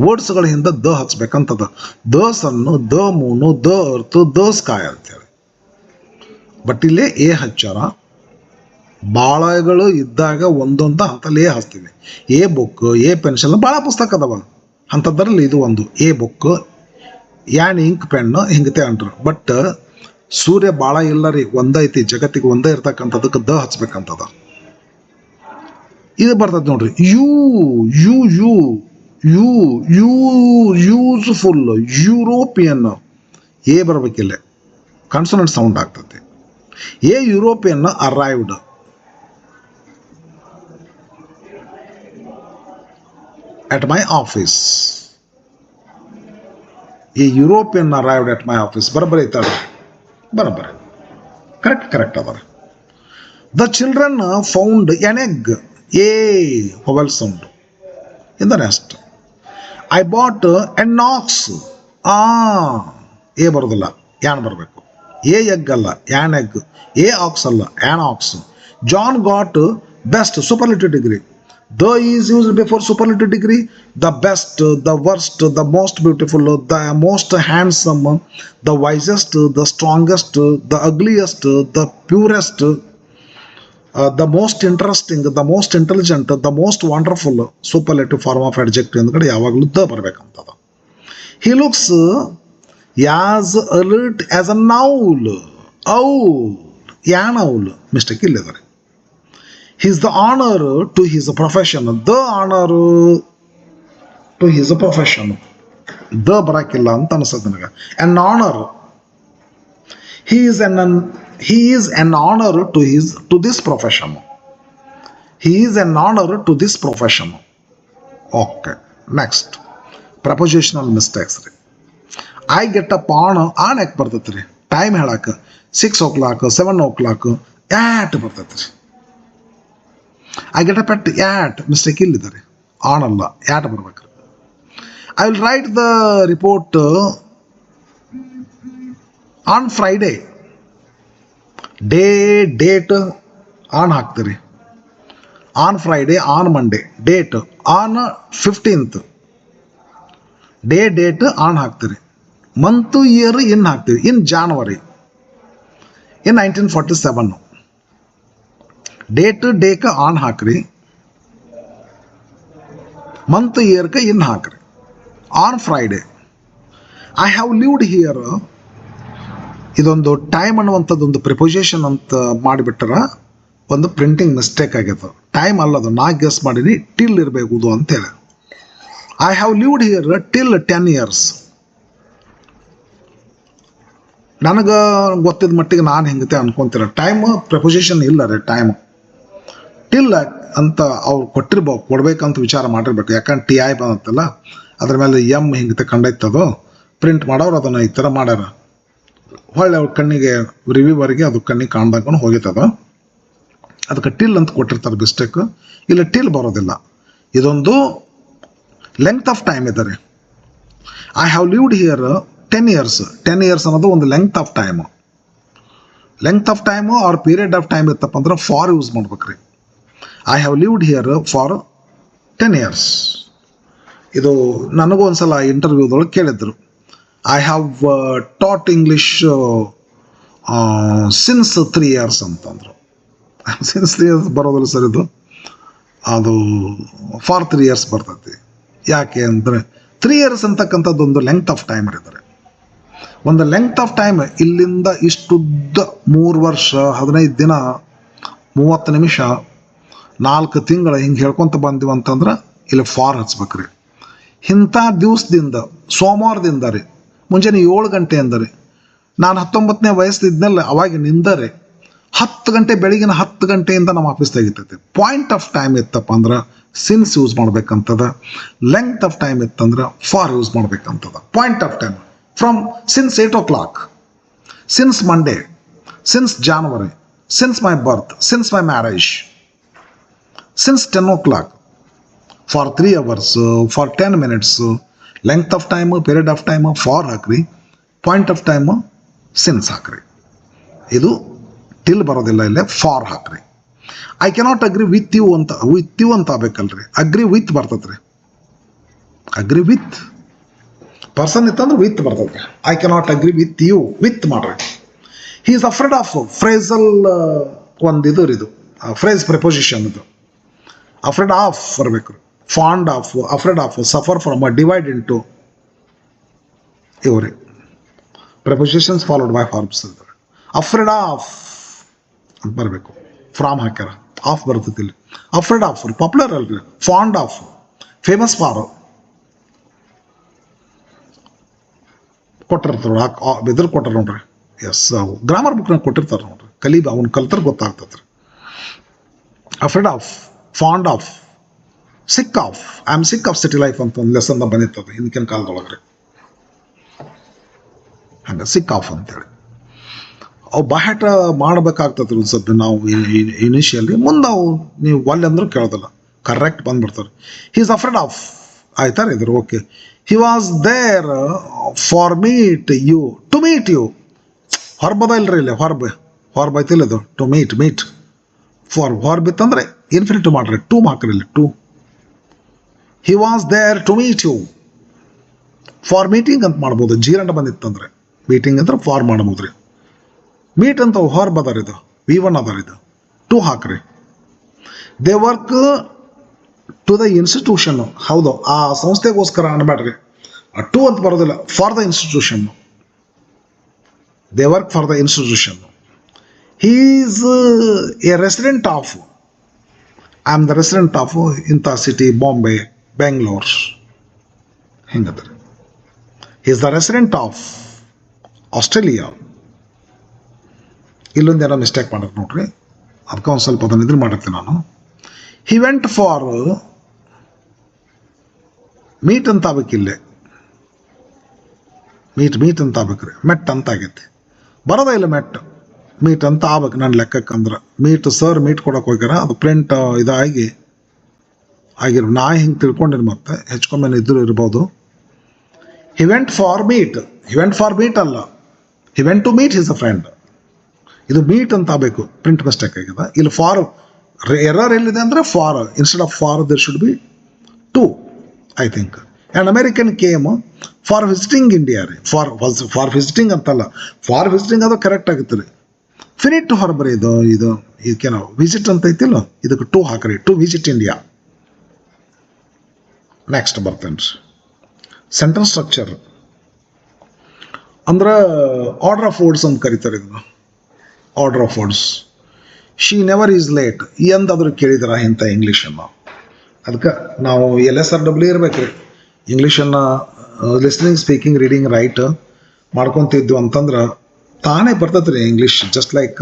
ವರ್ಡ್ಸ್ಗಳ ಹಿಂದೆ ದ ಹಚ್ಬೇಕಂತದ. The sun, the moon, the earth, the sky ಅಂತೇಳಿ. ಬಟ್ ಇಲ್ಲೇ ಎ ಹಚ್ಚಾರ. ಭಾಳಗಳು ಇದ್ದಾಗ ಒಂದೊಂದು ಅಂತಲ್ಲಿ ಎ ಹಚ್ತೀವಿ. ಎ ಬುಕ್, ಎ ಪೆನ್ಸಿಲ್, ಭಾಳ ಪುಸ್ತಕ ಅದಾವ ಅಂಥದ್ರಲ್ಲಿ ಇದು ಒಂದು. ಎ ಬುಕ್, ಯಾನ್ ಇಂಕ್ ಪೆನ್, ಹಿಂಗತೆ ಅಂಟ್ರು. ಬಟ್ ಸೂರ್ಯ ಭಾಳ ಇಲ್ಲ ರೀ, ಒಂದೈತಿ ಜಗತ್ತಿಗೆ, ಒಂದೇ ಇರ್ತಕ್ಕಂಥದಕ್ಕೆ ದ ಹಚ್ಬೇಕಂತದ. ಇದು ಬರ್ತದೆ ನೋಡ್ರಿ. Useful, European. ಎ ಬರ್ಬೇಕಿಲ್ಲ, ಕಾನ್ಸೋನೆಂಟ್ ಸೌಂಡ್ ಆಗ್ತದೆ. A European arrived. at my office. A European arrived at my office. ಬರಬರಿ ಐತಾಳೆ, ಬರಬರಿ, ಕರೆಕ್ಟ್ ಅದಾರ. The children found an egg. A vowel sound in the nest. I bought an ox. A ಬರೋದಿಲ್ಲ, ಯಾನ್ ಬರಬೇಕು. ಎ ಎಗ್ ಅಲ್ಲ, ಯಾನ್ ಎಗ್. ಎ ಆಕ್ಸ್ ಅಲ್ಲ, an ox. John got best, superlative degree. The is used before superlative degree. The best, the worst, the most beautiful, the most handsome, the wisest, the strongest, the ugliest, the purest, the most interesting, the most intelligent, the most wonderful. Superlative form of adjective ಅಂದ ಕಡೆ ಯಾವಾಗಲೂ the ಬರಬೇಕಂತದ. He looks as alert as an owl. Owl, ಯಾನ್ owl, ಮಿಸ್ಟೇಕ್ ಇಲ್ಲಿದ್ದಾರೆ. He is the honor to his profession. The honor to his profession. The ಬರಾಕಿಲ್ಲ ಅಂತ ಅನಿಸುತ್ತೆ ನನಗೆ. An honor. He is an honor to this profession. He is an honor to this profession. Okay. Next. Prepositional mistakes. I get up on ಯಾಕೆ ಬರ್ತೈತೆ ರೀ? ಟೈಮ್ ಹೇಳಕ್ಕೆ 6 o'clock, 7 o'clock ಯಾಟ್ ಬರ್ತೈತೆ ರೀ. I get up at mistake ಇಲ್ಲಿದ್ದಾರೆ, ಆನ್ ಅಲ್ಲ, ಯಾಟ್ ಬರ್ಬೇಕು. I will write the report on Friday. Date on ಹಾಕ್ತೀರಿ. On Friday, on Monday. Date on 15th. Date on ಹಾಕ್ತೀರಿ. ಮಂತು ಇಯರ್ ಇನ್ ಹಾಕ್ತೀವಿ. In January, in 1947. ಡೇಕ ಆನ್ ಹಾಕ್ರಿ, ಮಂತ್ ಇಯರ್ಕ ಇನ್ ಹಾಕ್ರಿ. On Friday. I have lived here. ಇದೊಂದು ಟೈಮ್ ಅನ್ನುವಂಥದ್ದೊಂದು ಪ್ರಿಪೋಸಿಷನ್ ಅಂತ ಮಾಡಿಬಿಟ್ರ ಒಂದು ಪ್ರಿಂಟಿಂಗ್ ಮಿಸ್ಟೇಕ್ ಆಗ್ಯದ. ಟೈಮ್ ಅಲ್ಲದು, ನಾ ಗೆಸ್ ಮಾಡೀನಿ ಟಿಲ್ ಇರಬೇಕು ಅಂತೇಳಿ. I have lived here till 10 years. ನನಗೆ ಗೊತ್ತಿದ್ದ ಮಟ್ಟಿಗೆ ನಾನು ಹೆಂಗತೆ ಅನ್ಕೊಂತೀರ. ಟೈಮ್ ಪ್ರಿಪೋಸಿಷನ್ ಇಲ್ಲ ರೀ. ಟೈಮ್ ಟಿಲ್ ಅಂತ ಅವ್ರು ಕೊಡ್ಬೇಕಂತ ವಿಚಾರ ಮಾಡಿರ್ಬೇಕು. ಯಾಕಂದ್ರೆ ಟಿ ಐ ಬಂತಲ್ಲ, ಅದ್ರ ಮೇಲೆ ಎಮ್ ಹಿಂಗತೆ ಕಂಡೈತದು. ಪ್ರಿಂಟ್ ಮಾಡೋರು ಅದನ್ನು ಈ ಥರ ಮಾಡ್ಯಾರ. ಹೊಳ್ಳೆ ಅವ್ರ ಕಣ್ಣಿಗೆ ರಿವ್ಯೂವರೆಗೆ ಅದು ಕಣ್ಣಿಗೆ ಕಾಣ್ದಂಕೊಂಡು ಹೋಗಿತ್ತದ. ಅದಕ್ಕೆ ಟಿಲ್ ಅಂತ ಕೊಟ್ಟಿರ್ತಾರೆ ಮಿಸ್ಟೇಕ್. ಇಲ್ಲ, ಟಿಲ್ ಬರೋದಿಲ್ಲ. ಇದೊಂದು ಲೆಂಗ್ತ್ ಆಫ್ ಟೈಮ್ ಇದ್ದಾರೆ. I have lived here 10 years. 10 years ಅನ್ನೋದು ಒಂದು length of time. Length of time ಅವ್ರ ಪೀರಿಯಡ್ ಆಫ್ ಟೈಮ್ ಇತ್ತಪ್ಪ ಅಂದ್ರೆ ಫಾರ್ ಯೂಸ್ ಮಾಡ್ಬೇಕ್ರಿ. I have lived here for 10 years. ಇದು ನನಗೂ ಒಂದ್ಸಲ ಇಂಟರ್ವ್ಯೂದೊಳಗೆ ಕೇಳಿದ್ರು. I have taught English since 3 years ಅಂತಂದರು. ಸಿನ್ಸ್ 3 years ಬರೋದಿಲ್ಲ ಸರ್, ಅದು ಫಾರ್ 3 years ಬರ್ತೈತಿ. ಯಾಕೆ ಅಂದರೆ 3 years ಅಂತಕ್ಕಂಥದ್ದು ಒಂದು ಲೆಂಗ್ತ್ ಆಫ್ ಟೈಮ್ ಇರ್ತಾರೆ. ಒಂದು ಲೆಂಗ್ತ್ ಆಫ್ ಟೈಮ್ ಇಲ್ಲಿಂದ ಇಷ್ಟುದ್ದ 3 ವರ್ಷ 15 ದಿನ 30 ನಿಮಿಷ 4 ತಿಂಗಳು ಹಿಂಗೆ ಹೇಳ್ಕೊತ ಬಂದಿವಿ ಅಂತಂದ್ರೆ ಇಲ್ಲಿ ಫಾರ್ ಹಚ್ಬೇಕ್ರಿ. ಇಂಥ ದಿವಸದಿಂದ ಸೋಮವಾರದಿಂದ ರೀ ಮುಂಜಾನೆ 7 ಗಂಟೆಯಿಂದ ರೀ ನಾನು 19ನೇ ವಯಸ್ಸಿದ್ನಲ್ಲ ಅವಾಗಿನಿಂದ ರೀ 10 ಗಂಟೆ ಬೆಳಗಿನ 10 ಗಂಟೆಯಿಂದ ನಮ್ಮ ಆಫೀಸ್ ತೆಗಿತೈತಿ. ಪಾಯಿಂಟ್ ಆಫ್ ಟೈಮ್ ಇತ್ತಪ್ಪ ಅಂದ್ರೆ ಸಿನ್ಸ್ ಯೂಸ್ ಮಾಡ್ಬೇಕಂತದ. ಲೆಂಗ್ತ್ ಆಫ್ ಟೈಮ್ ಇತ್ತಂದ್ರೆ ಫಾರ್ ಯೂಸ್ ಮಾಡ್ಬೇಕಂತದ. Point of time from since 8 o'clock, since Monday, since January, since my birth, since my marriage, since 10 o'clock, for 3 hours, for 10 minutes. Length of time, period of time for ಹಾಕ್ರಿ, ಪಾಯಿಂಟ್ ಆಫ್ ಟೈಮ್ ಸಿನ್ಸ್ ಹಾಕ್ರಿ. ಇದು ಟಿಲ್ ಬರೋದಿಲ್ಲ, ಇಲ್ಲೇ ಫಾರ್ ಹಾಕ್ರಿ. I cannot agree with you ಅಂತ ಆಗ್ಬೇಕಲ್ರಿ. ಅಗ್ರಿ ವಿತ್ ಬರ್ತದ್ರಿ. ಅಗ್ರಿ ವಿತ್ ಪರ್ಸನ್ ಇತ್ತಂದ್ರೆ ವಿತ್ ಬರ್ತದ್ರಿ. I cannot agree with you, with ಮಾಡ್ರಿ. He is afraid of phrasal ಒಂದು ಇದು ಫ್ರೇಸ್ ಪ್ರಿಪೋಸಿಷನ್ ಇದು. ಅಫ್ರೇಡ್ ಆಫ್ ಬರಬೇಕು. Fond of, afraid of, suffer from, divide into, every prepositions followed by forms. Afraid of ಅಂತ ಬರಬೇಕು. ಫ್ರಾಮ್ ಹಾಕ್ಯಾರ, ಆಫ್ ಬರ್ತೈತಿ ಇಲ್ಲಿ. ಅಫ್ರೇಡ್ ಆಫ್ ಪಾಪ್ಯುಲರ್ ಅಲ್ರಿ. ಫಾಂಡ್ ಆಫ್ ಫೇಮಸ್ ಫಾರ್ ಕೊಟ್ಟಿರ್ತಾರೆ. ಬೆದ್ರ ಕೊಟ್ಟಾರ ನೋಡ್ರಿ. ಎಸ್, ಗ್ರಾಮರ್ ಬುಕ್ನಾಗ ಕೊಟ್ಟಿರ್ತಾರೆ ನೋಡ್ರಿ. ಅವ್ನು ಕಲ್ತರ ಗೊತ್ತಾಗ್ತದ್ರಿ. Afraid of, fond of, sick of, I am sick of city life ಅಂತ ಒಂದು ಲೆಸನ್ ಬಂದಿರ್ತದೆ ಹಿಂದಿನ ಕಾಲದೊಳಗ್ರಿ. ಹಂಗೆ ಸಿಕ್ ಆಫ್ ಅಂತೇಳಿ ಅವು ಬಾಹ್ಯಾಟ ಮಾಡ್ಬೇಕಾಗ್ತದೆ ಒಂದು ಸ್ವಲ್ಪ ನಾವು ಇನಿಷಿಯಲಿ. ಮುಂದೆ ಅವು ನೀವು ಒಲ್ಲೆ ಅಂದ್ರೂ ಕೇಳೋದಿಲ್ಲ, ಕರೆಕ್ಟ್ ಬಂದ್ಬಿಡ್ತಾರೆ. ಹಿ ಈಸ್ ಅಫ್ರೇಡ್ ಆಫ್ ಆಯ್ತಾರೆ ಇದ್ರು. Okay, he was there for meet you, to meet you. ಹೊರಬದ ಇಲ್ರಿ ಇಲ್ಲಿ, ಹೊರಬ ಐತಿಲ್ಲ ಇದು, ಟು ಮೀಟ್ ಹೊರಬಿತ್ತಂದ್ರೆ ಇನ್ಫಿನಿಟಿವ್ ಮಾಡ್ರಿ, ಟು ಹಾಕ್ರಿ ಇಲ್ಲಿ, to. He was there to meet you, for meeting ಅಂತ ಮಾಡ್ಬೋದು. ಜೀರಂಡ ಬಂದಿತ್ತಂದ್ರೆ ಮೀಟಿಂಗ್ ಅಂದ್ರೆ ಫಾರ್ ಮಾಡ್ಬೋದು ರೀ. ಮೀಟ್ ಅಂತ ಹೊರಬ ಅದಾರ ಇದು, V1 ಅದಾರ ಇದು, ಟು ಹಾಕ್ರಿ. They work to the institution, ಹೌದು ಆ ಸಂಸ್ಥೆಗೋಸ್ಕರ ಅನ್ಬೇಡ್ರಿ, ಟು ಅಂತ ಬರೋದಿಲ್ಲ, for the institution. They work for the institution. He is a resident of, I am the resident of ಇಂಥ ಸಿಟಿ, ಬಾಂಬೆ, ಬೆಂಗಳೂರು, ಹಿಂಗತ್ರಿ. He is the resident of Australia. ಇಲ್ಲೊಂದು ಏನೋ ಮಿಸ್ಟೇಕ್ ಮಾಡಕ್ಕೆ ನೋಡ್ರಿ, ಅದಕ್ಕೆ ಒಂದು ಸ್ವಲ್ಪ ಅದನ್ನು ಇದ್ರ ಮಾಡಿರ್ತೀನಿ ನಾನು. ಹಿ ವೆಂಟ್ ಫಾರ್ ಮೀಟ್ ಅಂತ ಆಗ್ಬೇಕಿಲ್ಲೇ, ಮೀಟ್ ಅಂತ ಆಗ್ಬೇಕ್ರಿ, ಮೆಟ್ ಅಂತ ಆಗೈತಿ, ಬರೋದ ಇಲ್ಲ ಮೆಟ್, ಮೀಟ್ ಅಂತ ಆಗ್ಬೇಕು ನನ್ನ ಲೆಕ್ಕಕ್ಕೆ. ಅಂದ್ರೆ ಸರ್ ಮೀಟ್ ಕೊಡೋಕೆ ಹೋಗ್ಯಾರ, ಅದು ಪ್ರಿಂಟ್ ಇದಾಗಿ ಆಗಿರೋ, ನಾ ಹಿಂಗೆ ತಿಳ್ಕೊಂಡಿರಿ, ಮತ್ತೆ ಹೆಚ್ಕೊಮ್ಮೆ ಇದ್ರು ಇರ್ಬೋದು. ಹಿ ವೆಂಟ್ ಫಾರ್ ಮೀಟ್ ಅಲ್ಲ, he went to meet his a friend. ಇದು ಮೀಟ್ ಅಂತ ಆಗಬೇಕು, ಪ್ರಿಂಟ್ ಮಿಸ್ಟೇಕ್ ಆಗಿದೆ ಇಲ್ಲಿ. ಫಾರ್ ಎರರ್ ಎಲ್ಲಿದೆ ಅಂದರೆ for, instead of for there should be to, I think. And American came for visiting India ರೀ, ಫಾರ್ ವಿಸಿಟಿಂಗ್ ಅಂತಲ್ಲ, ಫಾರ್ ವಿಸಿಟಿಂಗ್ ಅದು ಕರೆಕ್ಟ್ ಆಗುತ್ತೆ ರೀ. ಫಿನಿಟ್ ಹೊರಬರಿ ಇದಕ್ಕೆ ನಾವು ವಿಸಿಟ್ ಅಂತ ಐತಿಲ್ಲ, ಇದಕ್ಕೆ ಟು ಹಾಕ್ರಿ, ಟು ವಿಸಿಟ್ ಇಂಡಿಯಾ. ನೆಕ್ಸ್ಟ್ ಬರ್ತೇನೆ ರೀ, ಸೆಂಟೆನ್ಸ್ ಸ್ಟ್ರಕ್ಚರ್ ಅಂದ್ರೆ ಆರ್ಡರ್ ಆಫ್ ವರ್ಡ್ಸ್ ಅಂತ ಕರೀತಾರೆ ಇದನ್ನು, order of words. She never is late ಎಂದಾದರೂ ಕೇಳಿದಾರ ಇಂಥ ಇಂಗ್ಲೀಷನ್ನು? ಅದಕ್ಕೆ ನಾವು LSRW ಇರ್ಬೇಕ್ರಿ, ಇಂಗ್ಲೀಷನ್ನು ಲಿಸ್ನಿಂಗ್, ಸ್ಪೀಕಿಂಗ್, ರೀಡಿಂಗ್, ರೈಟ್ ಮಾಡ್ಕೊತಿದ್ವು ಅಂತಂದ್ರೆ ತಾನೇ ಬರ್ತೈತೆ ರೀ ಇಂಗ್ಲೀಷ್. ಜಸ್ಟ್ ಲೈಕ್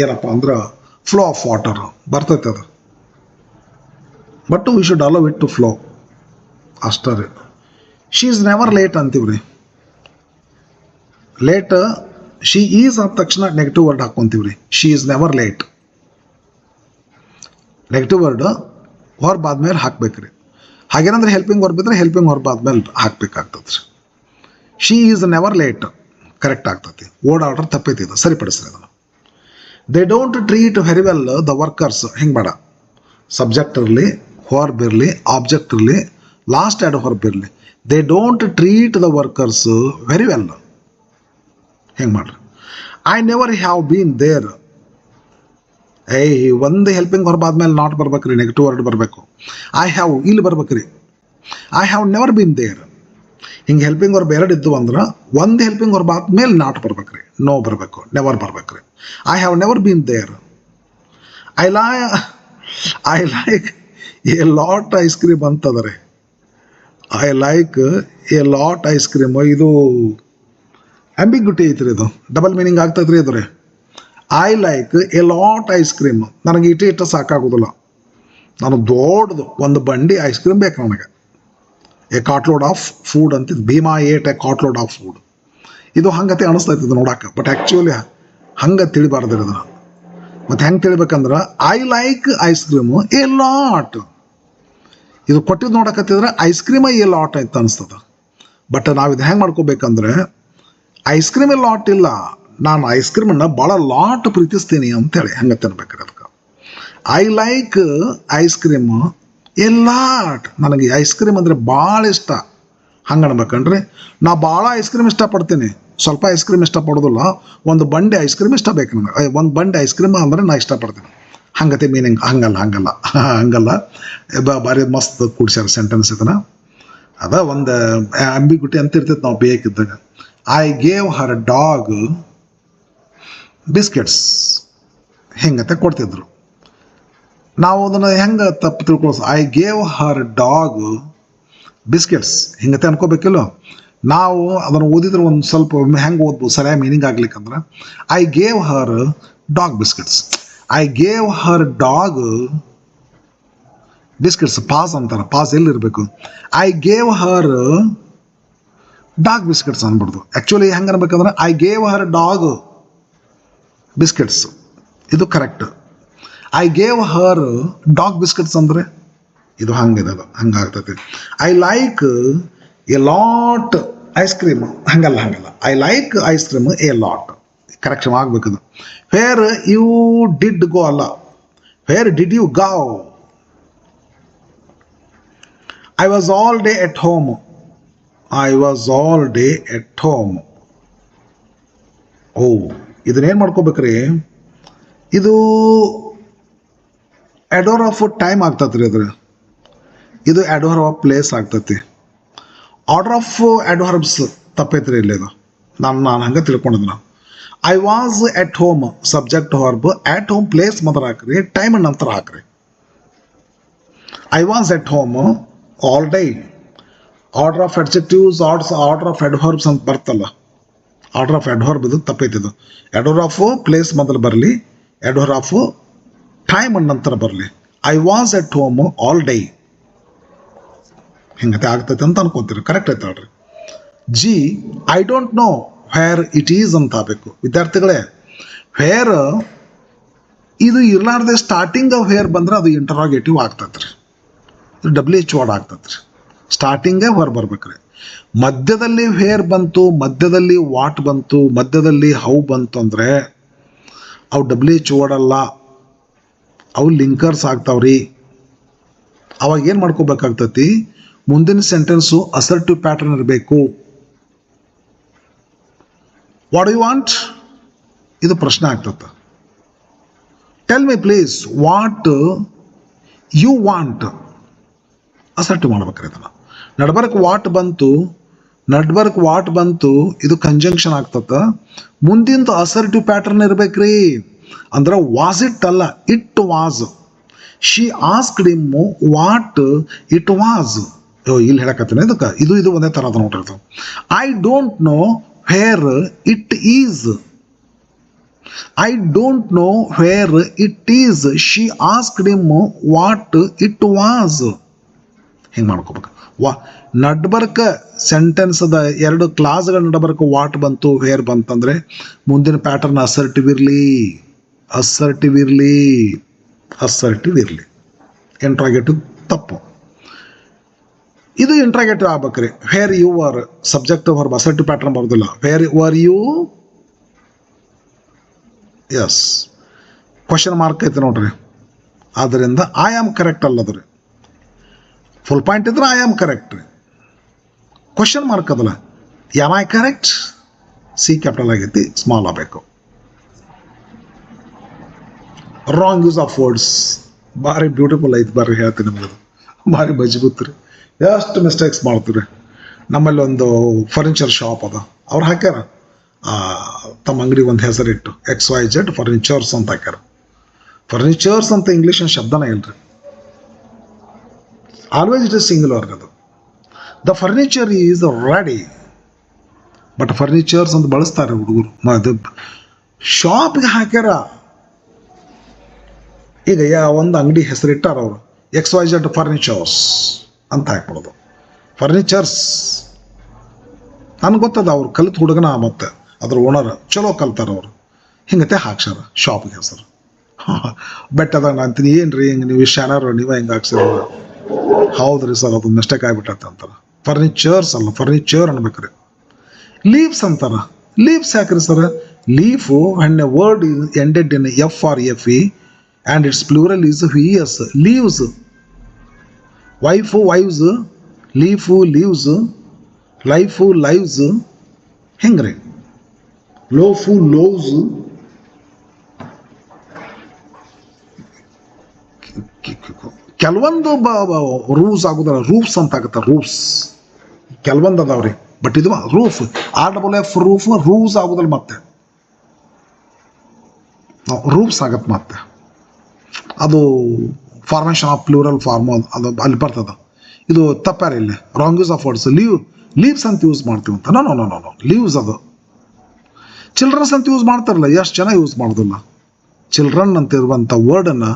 ಏನಪ್ಪ ಅಂದ್ರೆ ಫ್ಲೋ ಆಫ್ ವಾಟರ್ ಬರ್ತೈತೆ ಅದು. But we should allow it to flow, ಅಷ್ಟೇ ರೀ. ಶಿ ಈಸ್ ನೆವರ್ ಲೇಟ್ ಅಂತೀವಿ ರೀ. ಲೇಟ್, ಶಿ ಈಸ್ ಆದ ತಕ್ಷಣ ನೆಗೆಟಿವ್ ವರ್ಡ್ ಹಾಕ್ಕೊಂತೀವಿ ರೀ. She is never late, negative word verb ಆದ್ಮೇಲೆ ಹಾಕ್ಬೇಕ್ರಿ. ಹಾಗೇನಂದ್ರೆ ಹೆಲ್ಪಿಂಗ್ ವರ್ಬ್ ಇದ್ರೆ ಹೆಲ್ಪಿಂಗ್ ವರ್ಬ್ ಆದ್ಮೇಲೆ ಹಾಕ್ಬೇಕಾಗ್ತದೆ ರೀ. She is never late correct ಆಗ್ತತಿ. ವರ್ಡ್ ಆರ್ಡರ್ ತಪ್ಪೈತಿ, ಇದು ಸರಿಪಡಿಸ್ರಿ ಅದನ್ನು. They don't treat very well the workers, ಹಿಂಗೆ ಬೇಡ. ಸಬ್ಜೆಕ್ಟ್ ಇರಲಿ, ವರ್ಬ್ ಇರಲಿ, ಆಬ್ಜೆಕ್ಟ್ ಇರಲಿ, ಲಾಸ್ಟ್ ಆ್ಯಡ್ ವರ್ಬ್ ಇರಲಿ. They don't treat the workers very well, ಹೆಂಗೆ ಮಾಡ್ರಿ. I never have been there, ಒಂದು ಹೆಲ್ಪಿಂಗ್ ವರ್ಬ್ ಆದ್ಮೇಲೆ ನಾಟ್ ಬರ್ಬೇಕ್ರಿ, ನೆಗೆಟಿವ್ ವರ್ಡ್ ಬರಬೇಕು. ಐ ಹ್ಯಾವ್ ಇಲ್ಲಿ ಬರ್ಬೇಕ್ರಿ. I have never been there, ಹಿಂಗೆ ಹೆಲ್ಪಿಂಗ್ ವರ್ಬ್ ಎರಡು ಇದ್ದು ಅಂದ್ರೆ ಒಂದು ಹೆಲ್ಪಿಂಗ್ ವರ್ಬ್ ಆದ್ಮೇಲೆ ನಾಟ್ ಬರ್ಬೇಕ್ರಿ, ನೋ ಬರಬೇಕು, ನೆವರ್ ಬರ್ಬೇಕ್ರಿ. I have never been there. I like a lot ice cream ಅಂತಂದರೆ, I like a lot ice cream, ಇದು ಆಂಬಿಗ್ಯುಟಿ ಐತ್ರಿ, ಇದು ಡಬಲ್ ಮೀನಿಂಗ್ ಆಗ್ತೈತ್ರಿ ಅದು ರೀ. I like a lot ice cream, ನನಗೆ ಇಟ್ಟು ಸಾಕಾಗೋದಿಲ್ಲ, ನಾನು ದೊಡ್ಡದು ಒಂದು ಬಂಡಿ ಐಸ್ ಕ್ರೀಮ್ ಬೇಕು ನನಗೆ. ಎ ಕಾಟ್ಲೋಡ್ ಆಫ್ ಫುಡ್ ಅಂತಿದ್ದು, Bhima ate a cartload of food. ಇದು ಹಂಗತೆ ಅನಿಸ್ತೈತೆ ಇದು ನೋಡಕ್ಕೆ, ಬಟ್ ಆ್ಯಕ್ಚುಲಿ ಹಂಗೆ ತಿಳಿಬಾರ್ದು ಇದನ್ನು. ಮತ್ತು ಹೆಂಗೆ ತಿಳಿಬೇಕಂದ್ರೆ I like ice cream a lot, ಇದು ಕೊಟ್ಟಿದ್ದು ನೋಡಕತ್ತಿದ್ರೆ ಐಸ್ ಕ್ರೀಮ ಎ ಲಾಟ್ ಅಂತ ಅನಿಸ್ತದೆ. ಬಟ್ ನಾವು ಇದು ಹೆಂಗೆ ಮಾಡ್ಕೋಬೇಕಂದ್ರೆ ಐಸ್ ಕ್ರೀಮ್ ಎ ಲಾಟ್ ಇಲ್ಲ, ನಾನು ಐಸ್ ಕ್ರೀಮನ್ನು ಭಾಳ ಲಾಟ್ ಪ್ರೀತಿಸ್ತೀನಿ ಅಂತೇಳಿ ಹಂಗೆ ತಿನ್ಬೇಕ್ರಿ. ಅದಕ್ಕೆ I like ice cream a lot, ನನಗೆ ಐಸ್ ಕ್ರೀಮ್ ಅಂದರೆ ಭಾಳ ಇಷ್ಟ, ಹಂಗೆ ಅನ್ಬೇಕನ್ರಿ. ನಾ ಭಾಳ ಐಸ್ ಕ್ರೀಮ್ ಇಷ್ಟಪಡ್ತೀನಿ, ಸ್ವಲ್ಪ ಐಸ್ ಕ್ರೀಮ್ ಇಷ್ಟಪಡೋದಿಲ್ಲ, ಒಂದು ಬಂಡೆ ಐಸ್ ಕ್ರೀಮ್ ಇಷ್ಟ ಬೇಕು ನನಗೆ. ಒಂದು ಬಂಡೆ ಐಸ್ ಕ್ರೀಮ್ ಅಂದರೆ ನಾ ಇಷ್ಟಪಡ್ತೀನಿ, ಹಂಗತೆ ಮೀನಿಂಗ್. ಹಂಗಲ್ಲ ಭಾರಿ ಮಸ್ತ್ ಕೂಡ್ಸ್ಯಾರ ಸೆಂಟೆನ್ಸ್ ಇದನ್ನು. ಅದ ಒಂದು ಅಂಬಿಗ್ಯುಟಿ ಅಂತ ಇರ್ತೈತೆ ನಾವು ಬೇಕಿದ್ದಾಗ. I gave her dog biscuits, ಹೆಂಗತೆ ಕೊಡ್ತಿದ್ರು. ನಾವು ಅದನ್ನು ಹೆಂಗೆ ತಪ್ಪು ತಿಳ್ಕೊಳ್ಳೋ, I gave her dog biscuits ಹಿಂಗತೆ ಅನ್ಕೋಬೇಕಿಲ್ಲ. ನಾವು ಅದನ್ನು ಓದಿದ್ರೆ ಒಂದು ಸ್ವಲ್ಪ ಹೆಂಗೆ ಓದ್ಬೋದು ಸರಿಯಾಗಿ ಮೀನಿಂಗ್ ಆಗ್ಲಿಕ್ಕಂದ್ರೆ, I gave her dog biscuits, I gave her dog biscuits pause ಅಂತಾರೆ. ಪಾಸ್ ಎಲ್ಲಿರಬೇಕು? I gave her dog biscuits ಅನ್ಬಿಡ್ದು. ಆ್ಯಕ್ಚುಲಿ ಹೆಂಗೆ ಅನ್ಬೇಕಂದ್ರೆ I gave her dog biscuits, ಇದು correct. I gave her dog biscuits ಅಂದರೆ ಇದು ಹಂಗಿದೆ, ಅದು ಹಂಗಾಗ್ತೈತಿ. I like a lot ice cream, ಹಂಗಲ್ಲ. I like ice cream a lot, correction ಆಗ್ಬೇಕದು. ವೇರ್ ಯು ಡಿಡ್ ಗೋ ಅಲ್ಲ, where did you go? I was all day at home, I was all day at home. ಓ, ಇದನ್ನೇನು ಮಾಡ್ಕೋಬೇಕ್ರಿ? ಇದು ಅಡೋರ್ ಆಫ್ ಟೈಮ್ ಆಗ್ತತ್ರಿ ಅದ್ರ. ಇದು ಅಡೋರ್ ಆಫ್ ಪ್ಲೇಸ್ ಆಗ್ತತಿ. ಆರ್ಡರ್ ಆಫ್ ಅಡ್ವರ್ಬ್ಸ್ ತಪ್ಪೈತ್ರಿ ಇಲ್ಲಿ. ಇದು ನಾನು ಹಂಗೆ ತಿಳ್ಕೊಂಡಿದ್ದೆ. I was at home subject verb, at home place ಮೊದಲು ಹಾಕ್ರಿ, ಟೈಮ್ ನಂತರ ಹಾಕ್ರಿ. I was at home all day. Order of adjectives, order of adverbs ಅಂತ ಬರ್ತಲ್ಲ, ಆರ್ಡರ್ ಆಫ್ ಅಡ್ವರ್ಬ್ ಇದು ತಪ್ಪೈತಿದು. ಅಡೋರ್ ಆಫ್ ಪ್ಲೇಸ್ ಮೊದಲು ಬರಲಿ, ಅಡೋರ್ ಆಫ್ ಟೈಮ್ ನಂತರ ಬರಲಿ. I was at home all day, ಹಿಂಗತೆ ಆಗ್ತೈತೆ ಅಂತ ಅನ್ಕೊಂತೀರಿ. ಕರೆಕ್ಟ್ ಐತೆ ಹೇಳ್ರಿ. ಜಿ, I don't know where it is ಅಂತ ಆಗಬೇಕು ವಿದ್ಯಾರ್ಥಿಗಳೇ. ವೇರ್ ಇದು ಇರ್ಲಾರ್ದೆ ಸ್ಟಾರ್ಟಿಂಗ್ ವೇರ್ ಬಂದ್ರೆ ಅದು ಇಂಟರಾಗೇಟಿವ್ ಆಗ್ತೈತ್ರಿ, WH ವರ್ಡ್ ಆಗ್ತೈತ್ರಿ. ಸ್ಟಾರ್ಟಿಂಗೇ ಹೊರ ಬರ್ಬೇಕ್ರಿ. ಮಧ್ಯದಲ್ಲಿ ವೇರ್ ಬಂತು, ಮಧ್ಯದಲ್ಲಿ ವಾಟ್ ಬಂತು, ಮಧ್ಯದಲ್ಲಿ ಹೌ ಬಂತು ಅಂದರೆ ಅವು WH ವರ್ಡ್ ಅಲ್ಲ, ಅವು ಲಿಂಕರ್ಸ್ ಆಗ್ತಾವ್ರಿ. ಅವಾಗ ಏನು ಮಾಡ್ಕೋಬೇಕಾಗ್ತೈತಿ? ಮುಂದಿನ ಸೆಂಟೆನ್ಸು ಅಸರ್ಟಿವ್ ಪ್ಯಾಟರ್ನ್ ಇರಬೇಕು. ವಾಟ್ ಯು ವಾಂಟ್, ಇದು ಪ್ರಶ್ನೆ ಆಗ್ತದೆ. Tell me please what you want, assertive ಮಾಡ್ಬೇಕ್ರಿ ಅದನ್ನು. ನಡ್ಬರ್ಕ್ ವಾಟ್ ಬಂತು, ಇದು ಕಂಜಂಕ್ಷನ್ ಆಗ್ತದ. ಮುಂದಿಂದು ಅಸರ್ಟಿವ್ ಪ್ಯಾಟರ್ನ್ ಇರ್ಬೇಕ್ರಿ. ಅಂದ್ರೆ ವಾಸ್ ಇಟ್ ಅಲ್ಲ, it was. She asked him what it was. ಇಲ್ಲಿ ಹೇಳಕತ್ತೀನಿ ಇದಕ್ಕೆ, ಇದು ಒಂದೇ ಥರ ಅದ ನೋಡ್ರಿ. I don't know where it is, I don't know where it is. She asked him what it was. ಹಿಂಗೆ ಮಾಡ್ಕೋಬೇಕು. ನಡ್ಬರ್ಕ ಸೆಂಟೆನ್ಸ್ ಅದ, ಎರಡು ಕ್ಲಾಸ್ಗಳ ನಡ್ಬರ್ಕ ವಾಟ್ ಬಂತು ವೇರ್ ಬಂತಂದ್ರೆ ಮುಂದಿನ ಪ್ಯಾಟರ್ನ್ ಅಸರ್ಟಿವ್ ಇರಲಿ. ಇಂಟ್ರಾಗೇಟಿವ್ ತಪ್ಪು. ಇದು ಇಂಟ್ರಾಗೇಟಿವ್ ಆಗ್ಬೇಕ್ರಿ. Where you were subject verb, assertive pattern ಬರೋದಿಲ್ಲ. Where were you, yes, question mark ಐತೆ ನೋಡ್ರಿ. ಆದ್ದರಿಂದ ಐ ಆಮ್ ಕರೆಕ್ಟ್ ಅಲ್ಲದ್ರಿ. ಫುಲ್ ಪಾಯಿಂಟ್ ಇದ್ರೆ ಐ ಆಮ್ ಕರೆಕ್ಟ್ ರೀ. ಕ್ವಶನ್ ಮಾರ್ಕ್ ಅದಲ್ಲ, am I correct? C capital ಆಗೈತಿ, ಸ್ಮಾಲ್ ಆಗಬೇಕು. ರಾಂಗ್ ಯೂಸ್ ಆಫ್ ವರ್ಡ್ಸ್ ಭಾರಿ ಬ್ಯೂಟಿಫುಲ್ ಐತಿ, ಬರ್ರಿ ಹೇಳ್ತೀನಿ ನಿಮ್ಗೆ. ಭಾರಿ ಮಜಬೂತ್ ರೀ. ಎಷ್ಟು ಮಿಸ್ಟೇಕ್ಸ್ ಮಾಡ್ತೀರಿ. ನಮ್ಮಲ್ಲಿ ಒಂದು ಫರ್ನಿಚರ್ ಶಾಪ್ ಅದ, ಅವ್ರು ಹಾಕ್ಯಾರ ತಮ್ಮ ಅಂಗಡಿ ಒಂದು ಹೆಸರಿಟ್ಟು XYZ ಫರ್ನಿಚರ್ಸ್ ಅಂತ ಹಾಕ್ಯಾರ. ಫರ್ನಿಚರ್ಸ್ ಅಂತ ಇಂಗ್ಲೀಷ್ ಶಬ್ದನೇ ಇಲ್ರಿ. ಆಲ್ವೇಸ್ ಇಟ್ ಇಸ್ ಸಿಂಗುಲರ್ ಅದು. The furniture is ready, but furnitures ಅಂತ ಬಳಸ್ತಾರೆ ಹುಡುಗರು. ಅದು ಶಾಪ್ಗೆ ಹಾಕ್ಯಾರ. ಈಗ ಒಂದು ಅಂಗಡಿ ಹೆಸರಿಟ್ಟಾರ ಅವರು, XYZ ಫರ್ನಿಚರ್ಸ್ ಅಂತ ಹಾಕ್ಬಿಡೋದು. ಫರ್ನಿಚರ್ಸ್ ನನಗೆ ಗೊತ್ತದ, ಅವ್ರು ಕಲಿತು ಹುಡುಗನ, ಮತ್ತೆ ಅದ್ರ ಓನರ್ ಚಲೋ ಕಲ್ತಾರ ಅವರು. ಹಿಂಗತೆ ಹಾಕ್ಸಾರ ಶಾಪ್ಗೆ ಹೆಸರು. ಬೆಟ್ಟದಾಗ ನಾನು ಅಂತೀನಿ, ಏನ್ರಿ ಹಿಂಗೆ ನೀವು ಶಾನರ್ ನೀವೇ ಹಿಂಗೆ ಹಾಕ್ಸಿರ? ಹೌದ್ರಿ ಸರ್, ಅದು ಮಿಸ್ಟೇಕ್ ಆಗಿಬಿಟ್ಟತ್ತೆ ಅಂತಾರೆ. ಫರ್ನಿಚರ್ಸ್ ಅಲ್ಲ, ಫರ್ನಿಚರ್ ಅನ್ಬೇಕ್ರಿ. ಲೀವ್ಸ್ ಅಂತಾರ. ಲೀವ್ಸ್ ಯಾಕ್ರಿ sir? Leaf when a word is ended in F or FE and its plural is VS. Leaves, wife wives, leaf leaves, life lives, ಹೆಂಗ್ರಿ? ಲೋಫು ಲೋವ್ಸ್. ಕೆಲವೊಂದು ರೂಫ್ಸ್ ಆಗೋದಲ್ಲ, ರೂಫ್ಸ್ ಅಂತ ಆಗುತ್ತೆ. ರೂಫ್ಸ್ ಕೆಲವೊಂದು ಅದಾವ್ರಿ, ಬಟ್ ಇದು ರೂಫ್, RFF ರೂಫ್, ರೂಫ್ಸ್ ಆಗೋದಲ್ಲ. ಮತ್ತೆ ರೂಫ್ಸ್ ಆಗತ್ತೆ. ಮತ್ತೆ ಅದು ಫಾರ್ಮೇಷನ್ ಆಫ್ ಪ್ಲೂರಲ್ ಫಾರ್ಮ್, ಅದು ಅಲ್ಲಿ ಬರ್ತದೆ. ಇದು ತಪ್ಪಾರ ಇಲ್ಲಿ. Wrong use of words. Leaves ಅಂತ ಯೂಸ್ ಮಾಡ್ತೀವಿ ಅಂತ. ನೋ ಲೀವ್ಸ್ ಅದು. ಚಿಲ್ಡ್ರನ್ಸ್ ಅಂತ ಯೂಸ್ ಮಾಡ್ತಾರಲ್ಲ, ಎಷ್ಟು ಜನ ಯೂಸ್ ಮಾಡೋದಿಲ್ಲ. ಚಿಲ್ಡ್ರನ್ ಅಂತ ಇರುವಂಥ ವರ್ಡನ್ನು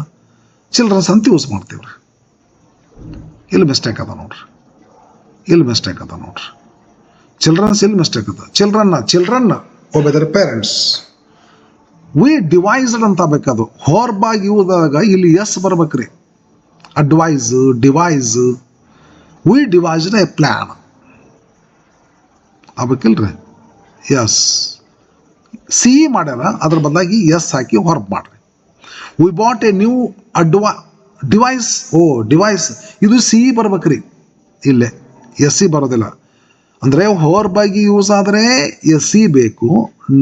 ಚಿಲ್ಡ್ರನ್ಸ್ ಅಂತ ಯೂಸ್ ಮಾಡ್ತೀವ್ರಿ. ಇಲ್ಲಿ ಮಿಸ್ಟೇಕ್ ಅದ ನೋಡ್ರಿ, ಇಲ್ಲಿ ಮಿಸ್ಟೇಕ್ ಅದ ನೋಡ್ರಿ. ಚಿಲ್ಡ್ರನ್ಸ್ ಇಲ್ಲಿ ಮಿಸ್ಟೇಕ್ ಅದ. Children obey their parents. We devised ಅಂತ ಬೇಕದು. ಹೊರ್ಬಾಗಿ ಯೂದಾಗ ಇಲ್ಲಿ ಎಸ್ ಬರ್ಬೇಕ್ರಿ. Advice, device. We devised a plan ಆಗ್ಬೇಕಿಲ್ರಿ. ಎಸ್ ಸಿ ಮಾಡ್ಯಾರ, ಅದ್ರ ಬದಲಾಗಿ ಎಸ್ ಹಾಕಿ ಹೊರಬ್ ಮಾಡ್ರಿ. We bought a new device. Device ಇದು ಸಿ ಬರ್ಬೇಕ್ರಿ. ಇಲ್ಲೇ ಎಸ್ ಸಿ ಬರೋದಿಲ್ಲ. ಅಂದರೆ ಹೊರ್ಬಾಗಿ ಯೂಸ್ ಆದರೆ ಎಸ್ ಸಿ ಬೇಕು,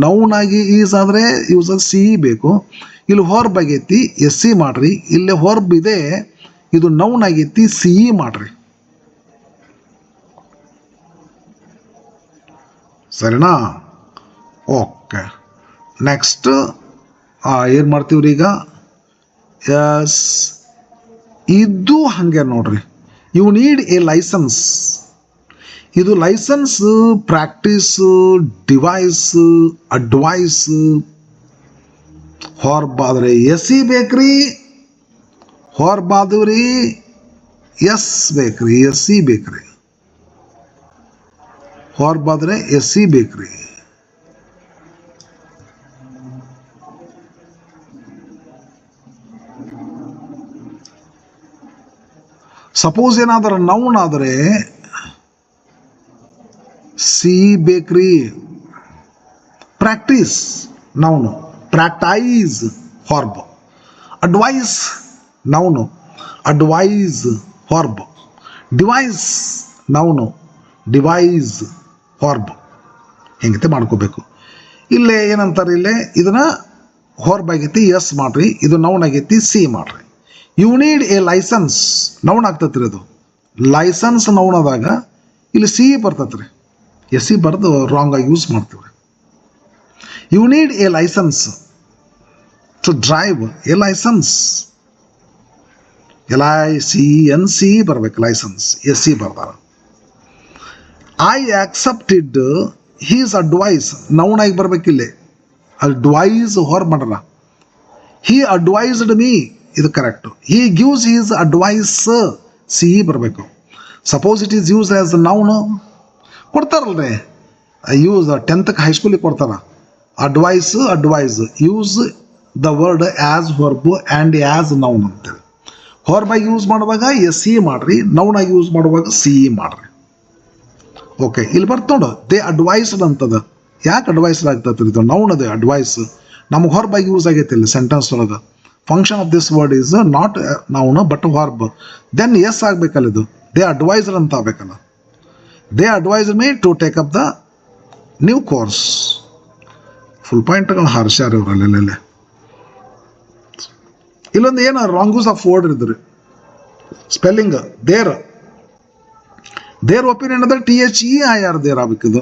ನೌನ್ ಆಗಿ ಯೂಸ್ ಆದರೆ ಯೂಸ್ ಸಿ ಬೇಕು. ಇಲ್ಲಿ ಹೊರ್ಬಾಗೈತಿ ಎಸ್ ಸಿ ಮಾಡ್ರಿ. ಇಲ್ಲೇ ಹೊರ್ಬಿದೆ, ಇದು ನೌನ್ ಆಗೈತಿ ಸಿ ಮಾಡ್ರಿ. ಸರಿನಾ? ಓಕೆ. ನೆಕ್ಸ್ಟ್ ಏನು ಮಾಡ್ತೀವ್ರಿ ಈಗ? ಎಸ್ ಇದು ಹಾಗೆ ನೋಡ್ರಿ. You need a licence. ಇದು ಲೈಸೆನ್ಸ್, ಪ್ರಾಕ್ಟೀಸ್, ಡಿವೈಸ್, ಅಡ್ವೈಸ್. ಹೊರ್ಬಾದ್ರೆ ಎಸ್ ಸಿ ಬೇಕ್ರಿ, ಹೊರ್ಬಾದ್ರಿ ಎಸ್ ಬೇಕ್ರಿ, ಎಸ್ ಸಿ ಬೇಕ್ರಿ. ಹೊರ್ಬಾದ್ರೆ ಎಸ್ ಸಿ ಬೇಕ್ರಿ. ಸಪೋಸ್ ಏನಾದರೂ ನೌನ್ ಆದರೆ ಸಿ ಬೇಕ್ರಿ. Practice noun, practise verb. Advice noun, advise verb. Device noun, devise verb. ಹೆಂಗತೆ ಮಾಡ್ಕೋಬೇಕು. ಇಲ್ಲೇ ಏನಂತಾರೆ, ಇಲ್ಲೇ ಇದನ್ನ ಹೊರ್ಬ್ ಆಗೈತಿ ಎಸ್ ಮಾಡ್ರಿ, ಇದು ನೌನ್ ಆಗೈತಿ ಸಿ ಮಾಡ್ರಿ. You need a licence noun ಆಗ್ತೈತ್ರಿ. ಅದು ಲೈಸೆನ್ಸ್ ನೌನ್ ಆದಾಗ ಇಲ್ಲಿ ಸಿ ಬರ್ತೈತ್ರಿ. ಎಸ್ ಸಿ ಬರೆದು ರಾಂಗ್ ಆಗಿ ಯೂಸ್ ಮಾಡ್ತೀವಿ. You need a licence to drive. A licence LICNC ಬರ್ಬೇಕು. ಲೈಸೆನ್ಸ್ ಎಸ್ ಸಿ ಬರ್ದಾರ. I accepted his advice noun ಆಗಿ ಬರ್ಬೇಕಿಲ್ಲಿ. ಅಡ್ವೈಸ್ ಹೊರ್ ಮಾಡ್ರ. ಹಿ ಅಡ್ವೈಸ್ಡ್ ಮೀ, ಇದು correct. He gives his advice, C ಬರಬೇಕು. Suppose it is use as noun ಕೊಡ್ತಾರಲ್ರಿ, ಯೂಸ್ 10th ಹೈಸ್ಕೂಲಿಗೆ ಕೊಡ್ತಾರ. Advice use the word as verb and as noun ಅಂತೇಳಿ. ಹೊರ್ಬಾಗಿ ಯೂಸ್ ಮಾಡುವಾಗ ಎಸ್ ಸಿ ಮಾಡ್ರಿ, ನೌನ್ ಆಗಿ ಯೂಸ್ ಮಾಡುವಾಗ ಸಿ ಮಾಡ್ರಿ. ಓಕೆ, ಇಲ್ಲಿ ಬರ್ತ ನೋಡು, ದೇ ಅಡ್ವೈಸ್ಡ್ ಅಂತದ. ಯಾಕೆ ಅಡ್ವೈಸ್ಡ್ ಆಗ್ತೈತ್ರಿ? ಇದು ನೌನ್ ಅದೇ ಅಡ್ವೈಸ್. ನಮಗೆ ಹೊರ್ಬಾಗಿ ಯೂಸ್ ಆಗೈತಿ ಇಲ್ಲಿ ಸೆಂಟೆನ್ಸ್ ಒಳಗೆ. Function of this word is not noun but verb. Then S ಆಗ್ಬೇಕಲ್ಲ, ಇದು ದೇ ಅಡ್ವೈಸ್ಡ್ ಅಂತ ಆಗ್ಬೇಕಲ್ಲ. They advised me to take up the new course. Full ಪಾಯಿಂಟ್ಗಳು ಹಾರ್ಸ್ಯಾರ ಇವರಲ್ಲಿ. ಇಲ್ಲೊಂದು ಏನು ರಾಂಗ್ ಯೂಸ್ ಆಫ್ ವರ್ಡ್ ಇದ್ರಿ. ಸ್ಪೆಲ್ಲಿಂಗ್ ದೇರ್ ಒಪಿನಿಯನ್ ಅಂದ್ರೆ THEIR ದೇರ್ ಆಗ್ಬೇಕಿದು.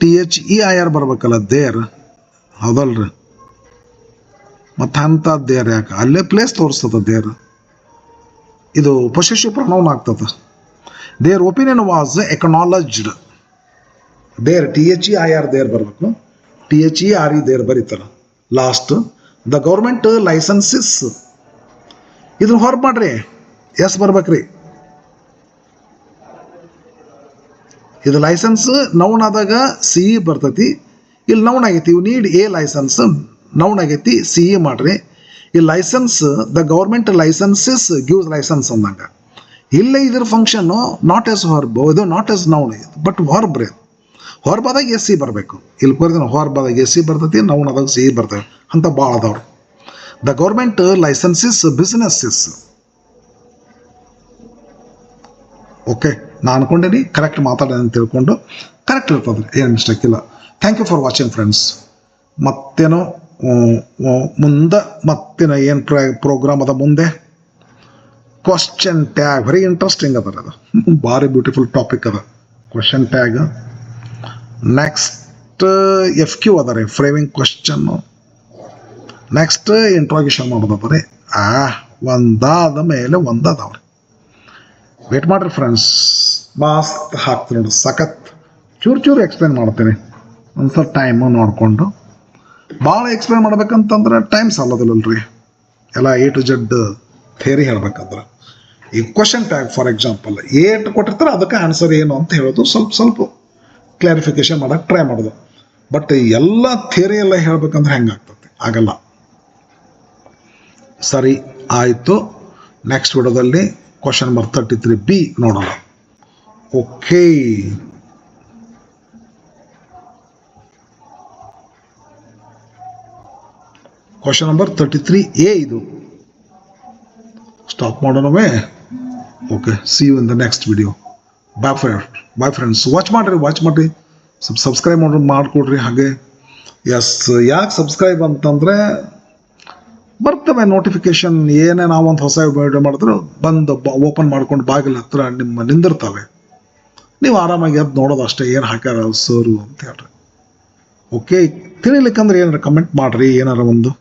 THEIR ಬರ್ಬೇಕಲ್ಲ ದೇರ್, ಹೌದಲ್ರಿ? ಮತ್ತು ಅಂಥ ದೇರ್ ಯಾಕೆ? ಅಲ್ಲೇ ಪ್ಲೇಸ್ ತೋರಿಸ್ತದ ದೇರ್. ಇದು ಪೊಸೆಸಿವ್ ಪ್ರೊನೌನ್ ಆಗ್ತದ. Their opinion was acknowledged. Their THEIR there ಬರಬೇಕು. THERE ದೇರ್ ಬರೀತಾರ ಲಾಸ್ಟ್. ದ ಗೌರ್ಮೆಂಟ್ ಲೈಸೆನ್ಸಿಸ್ ಇದನ್ನ ಹೊರ ಮಾಡ್ರಿ, ಎಸ್ ಬರ್ಬೇಕ್ರಿ. ಇದು ಲೈಸೆನ್ಸ್ ನೌನ್ ಆದಾಗ ಸಿ ಬರ್ತೈತಿ. ಇಲ್ಲಿ ನೌನ್ ಆಗೈತಿ. You need a licence noun ಆಗೈತಿ, ಸಿ ಮಾಡ್ರಿ. ಈ license the government licenses gives license ಅಂದಂಗ. ಇಲ್ಲೇ ಇದ್ರ ಫಂಕ್ಷನ್ನು ನಾಟ್ ಎಸ್ ಹೊರ್ಬ್, ಇದು not as noun but verb ರೀ. ಹೊರ್ಬಾದಾಗ ಎಸ್ ಸಿ ಬರಬೇಕು. ಇಲ್ಲಿ ಬರ್ತೀನಿ, ಹೊರ್ಬಾದಾಗ ಎಸ್ ಸಿ ಬರ್ತೈತಿ, ನೌನ್ ಆದಾಗ ಸಿ ಬರ್ತೈತಿ ಅಂತ ಭಾಳ ಅದಾವ್ರಿ. The government licenses businesses. Okay, ನಾನು ಅನ್ಕೊಂಡೇನಿ ಕರೆಕ್ಟ್ ಮಾತಾಡೋಣ ಅಂತ ತಿಳ್ಕೊಂಡು. ಕರೆಕ್ಟ್ ಇರ್ತದ್ರಿ, ಏನು ಮಿಸ್ಟೇಕ್ ಇಲ್ಲ. Thank you for watching friends. ಮತ್ತೇನೋ ಮುಂದೆ ಮತ್ತೇನೋ ಏನು ಪ್ರೋಗ್ರಾಮ್ ಅದ ಮುಂದೆ. ಕ್ವಶನ್ ಟ್ಯಾಗ್ ವೆರಿ ಇಂಟ್ರೆಸ್ಟಿಂಗ್ ಅದ. ಅದು ಭಾರಿ ಬ್ಯೂಟಿಫುಲ್ ಟಾಪಿಕ್ ಅದ ಕ್ವಶನ್ ಟ್ಯಾಗ್. ನೆಕ್ಸ್ಟ್ FQ ಅದ ರೀ, ಫ್ರೇಮಿಂಗ್ ಕ್ವಶನ್ನು. ನೆಕ್ಸ್ಟ್ ಇಂಟ್ರೋಗೇಷನ್ ಮಾಡೋದದ ರೀ. ಒಂದಾದ ಮೇಲೆ ಒಂದಾದವ್ರಿ. ವೇಟ್ ಮಾಡಿರಿ ಫ್ರೆಂಡ್ಸ್, ಮಸ್ತ್ ಹಾಕ್ತೀನಿ ನೋಡಿ, ಸಖತ್ ಚೂರು ಎಕ್ಸ್ಪ್ಲೇನ್ ಮಾಡ್ತೀನಿ ಒಂದು ಸ್ವಲ್ಪ ಟೈಮು ನೋಡಿಕೊಂಡು. ಭಾಳ ಎಕ್ಸ್ಪ್ಲೇನ್ ಮಾಡ್ಬೇಕಂತಂದ್ರೆ ಟೈಮ್ ಸಾಲೋದಿಲ್ಲಲ್ರಿ. ಎಲ್ಲ A to Z ಥಿಯರಿ ಹೇಳ್ಬೇಕಂದ್ರೆ ಈ question tag for example eight ಕೊಟ್ಟಿರ್ತಾರೆ ಅದಕ್ಕೆ ಆನ್ಸರ್ ಏನು ಅಂತ ಹೇಳೋದು ಸ್ವಲ್ಪ ಕ್ಲಾರಿಫಿಕೇಶನ್ ಮಾಡೋಕ್ಕೆ ಟ್ರೈ ಮಾಡೋದು. ಬಟ್ ಎಲ್ಲ ಥಿಯರಿ ಎಲ್ಲ ಹೇಳ್ಬೇಕಂದ್ರೆ ಹೆಂಗಾಗ್ತದೆ, ಆಗಲ್ಲ. ಸರಿ ಆಯಿತು. ನೆಕ್ಸ್ಟ್ ವಿಡಿಯೋದಲ್ಲಿ ಕ್ವಶನ್ ನಂಬರ್ 33B ನೋಡೋಣ. ಓಕೆ, ಕ್ವಶನ್ ನಂಬರ್ 33A ಇದು. ಸ್ಟಾಪ್ ಮಾಡೋಣವೇ? Okay, see you in the next video. Bye friends. Watch ಮಾಡಿರಿ ಸಬ್ಸ್ಕ್ರೈಬ್ ಮಾಡಿಕೊಡ್ರಿ. ಹಾಗೆ ಎಸ್, ಯಾಕೆ ಸಬ್ಸ್ಕ್ರೈಬ್ ಅಂತಂದರೆ ಬರ್ತವೆ ನೋಟಿಫಿಕೇಶನ್. ಏನೇ ನಾವೊಂದು ಹೊಸ ವಿಡಿಯೋ ಮಾಡಿದ್ರು ಬಂದು ಓಪನ್ ಮಾಡ್ಕೊಂಡು ಬಾಗಿಲ ಹತ್ರ ನಿಂದಿರ್ತವೆ. ನೀವು ಆರಾಮಾಗಿ ಅದು ನೋಡೋದು ಅಷ್ಟೇ, ಏನು ಹಾಕ್ಯಾರ ಸರು ಅಂತ ಹೇಳ್ರಿ. ಓಕೆ, ತಿಳಿಲಿಕ್ಕಂದ್ರೆ ಏನಾರ ಕಮೆಂಟ್ ಮಾಡಿರಿ. ಏನಾರ ಒಂದು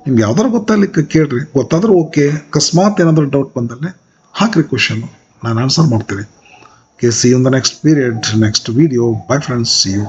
ನಿಮ್ಗೆ ಯಾವ್ದಾರು ಗೊತ್ತಾಗ್ಲಿಕ್ಕೆ ಕೇಳ್ರಿ. ಗೊತ್ತಾದ್ರೆ ಓಕೆ, ಅಕಸ್ಮಾತ್ ಏನಾದರೂ ಡೌಟ್ ಬಂದಲ್ಲೇ ಹಾಕ್ರಿ ಕ್ವಶನ್ನು, ನಾನು ಆನ್ಸರ್ ಮಾಡ್ತೀನಿ. Okay, see you in the next period, next video. Bye friends, see you.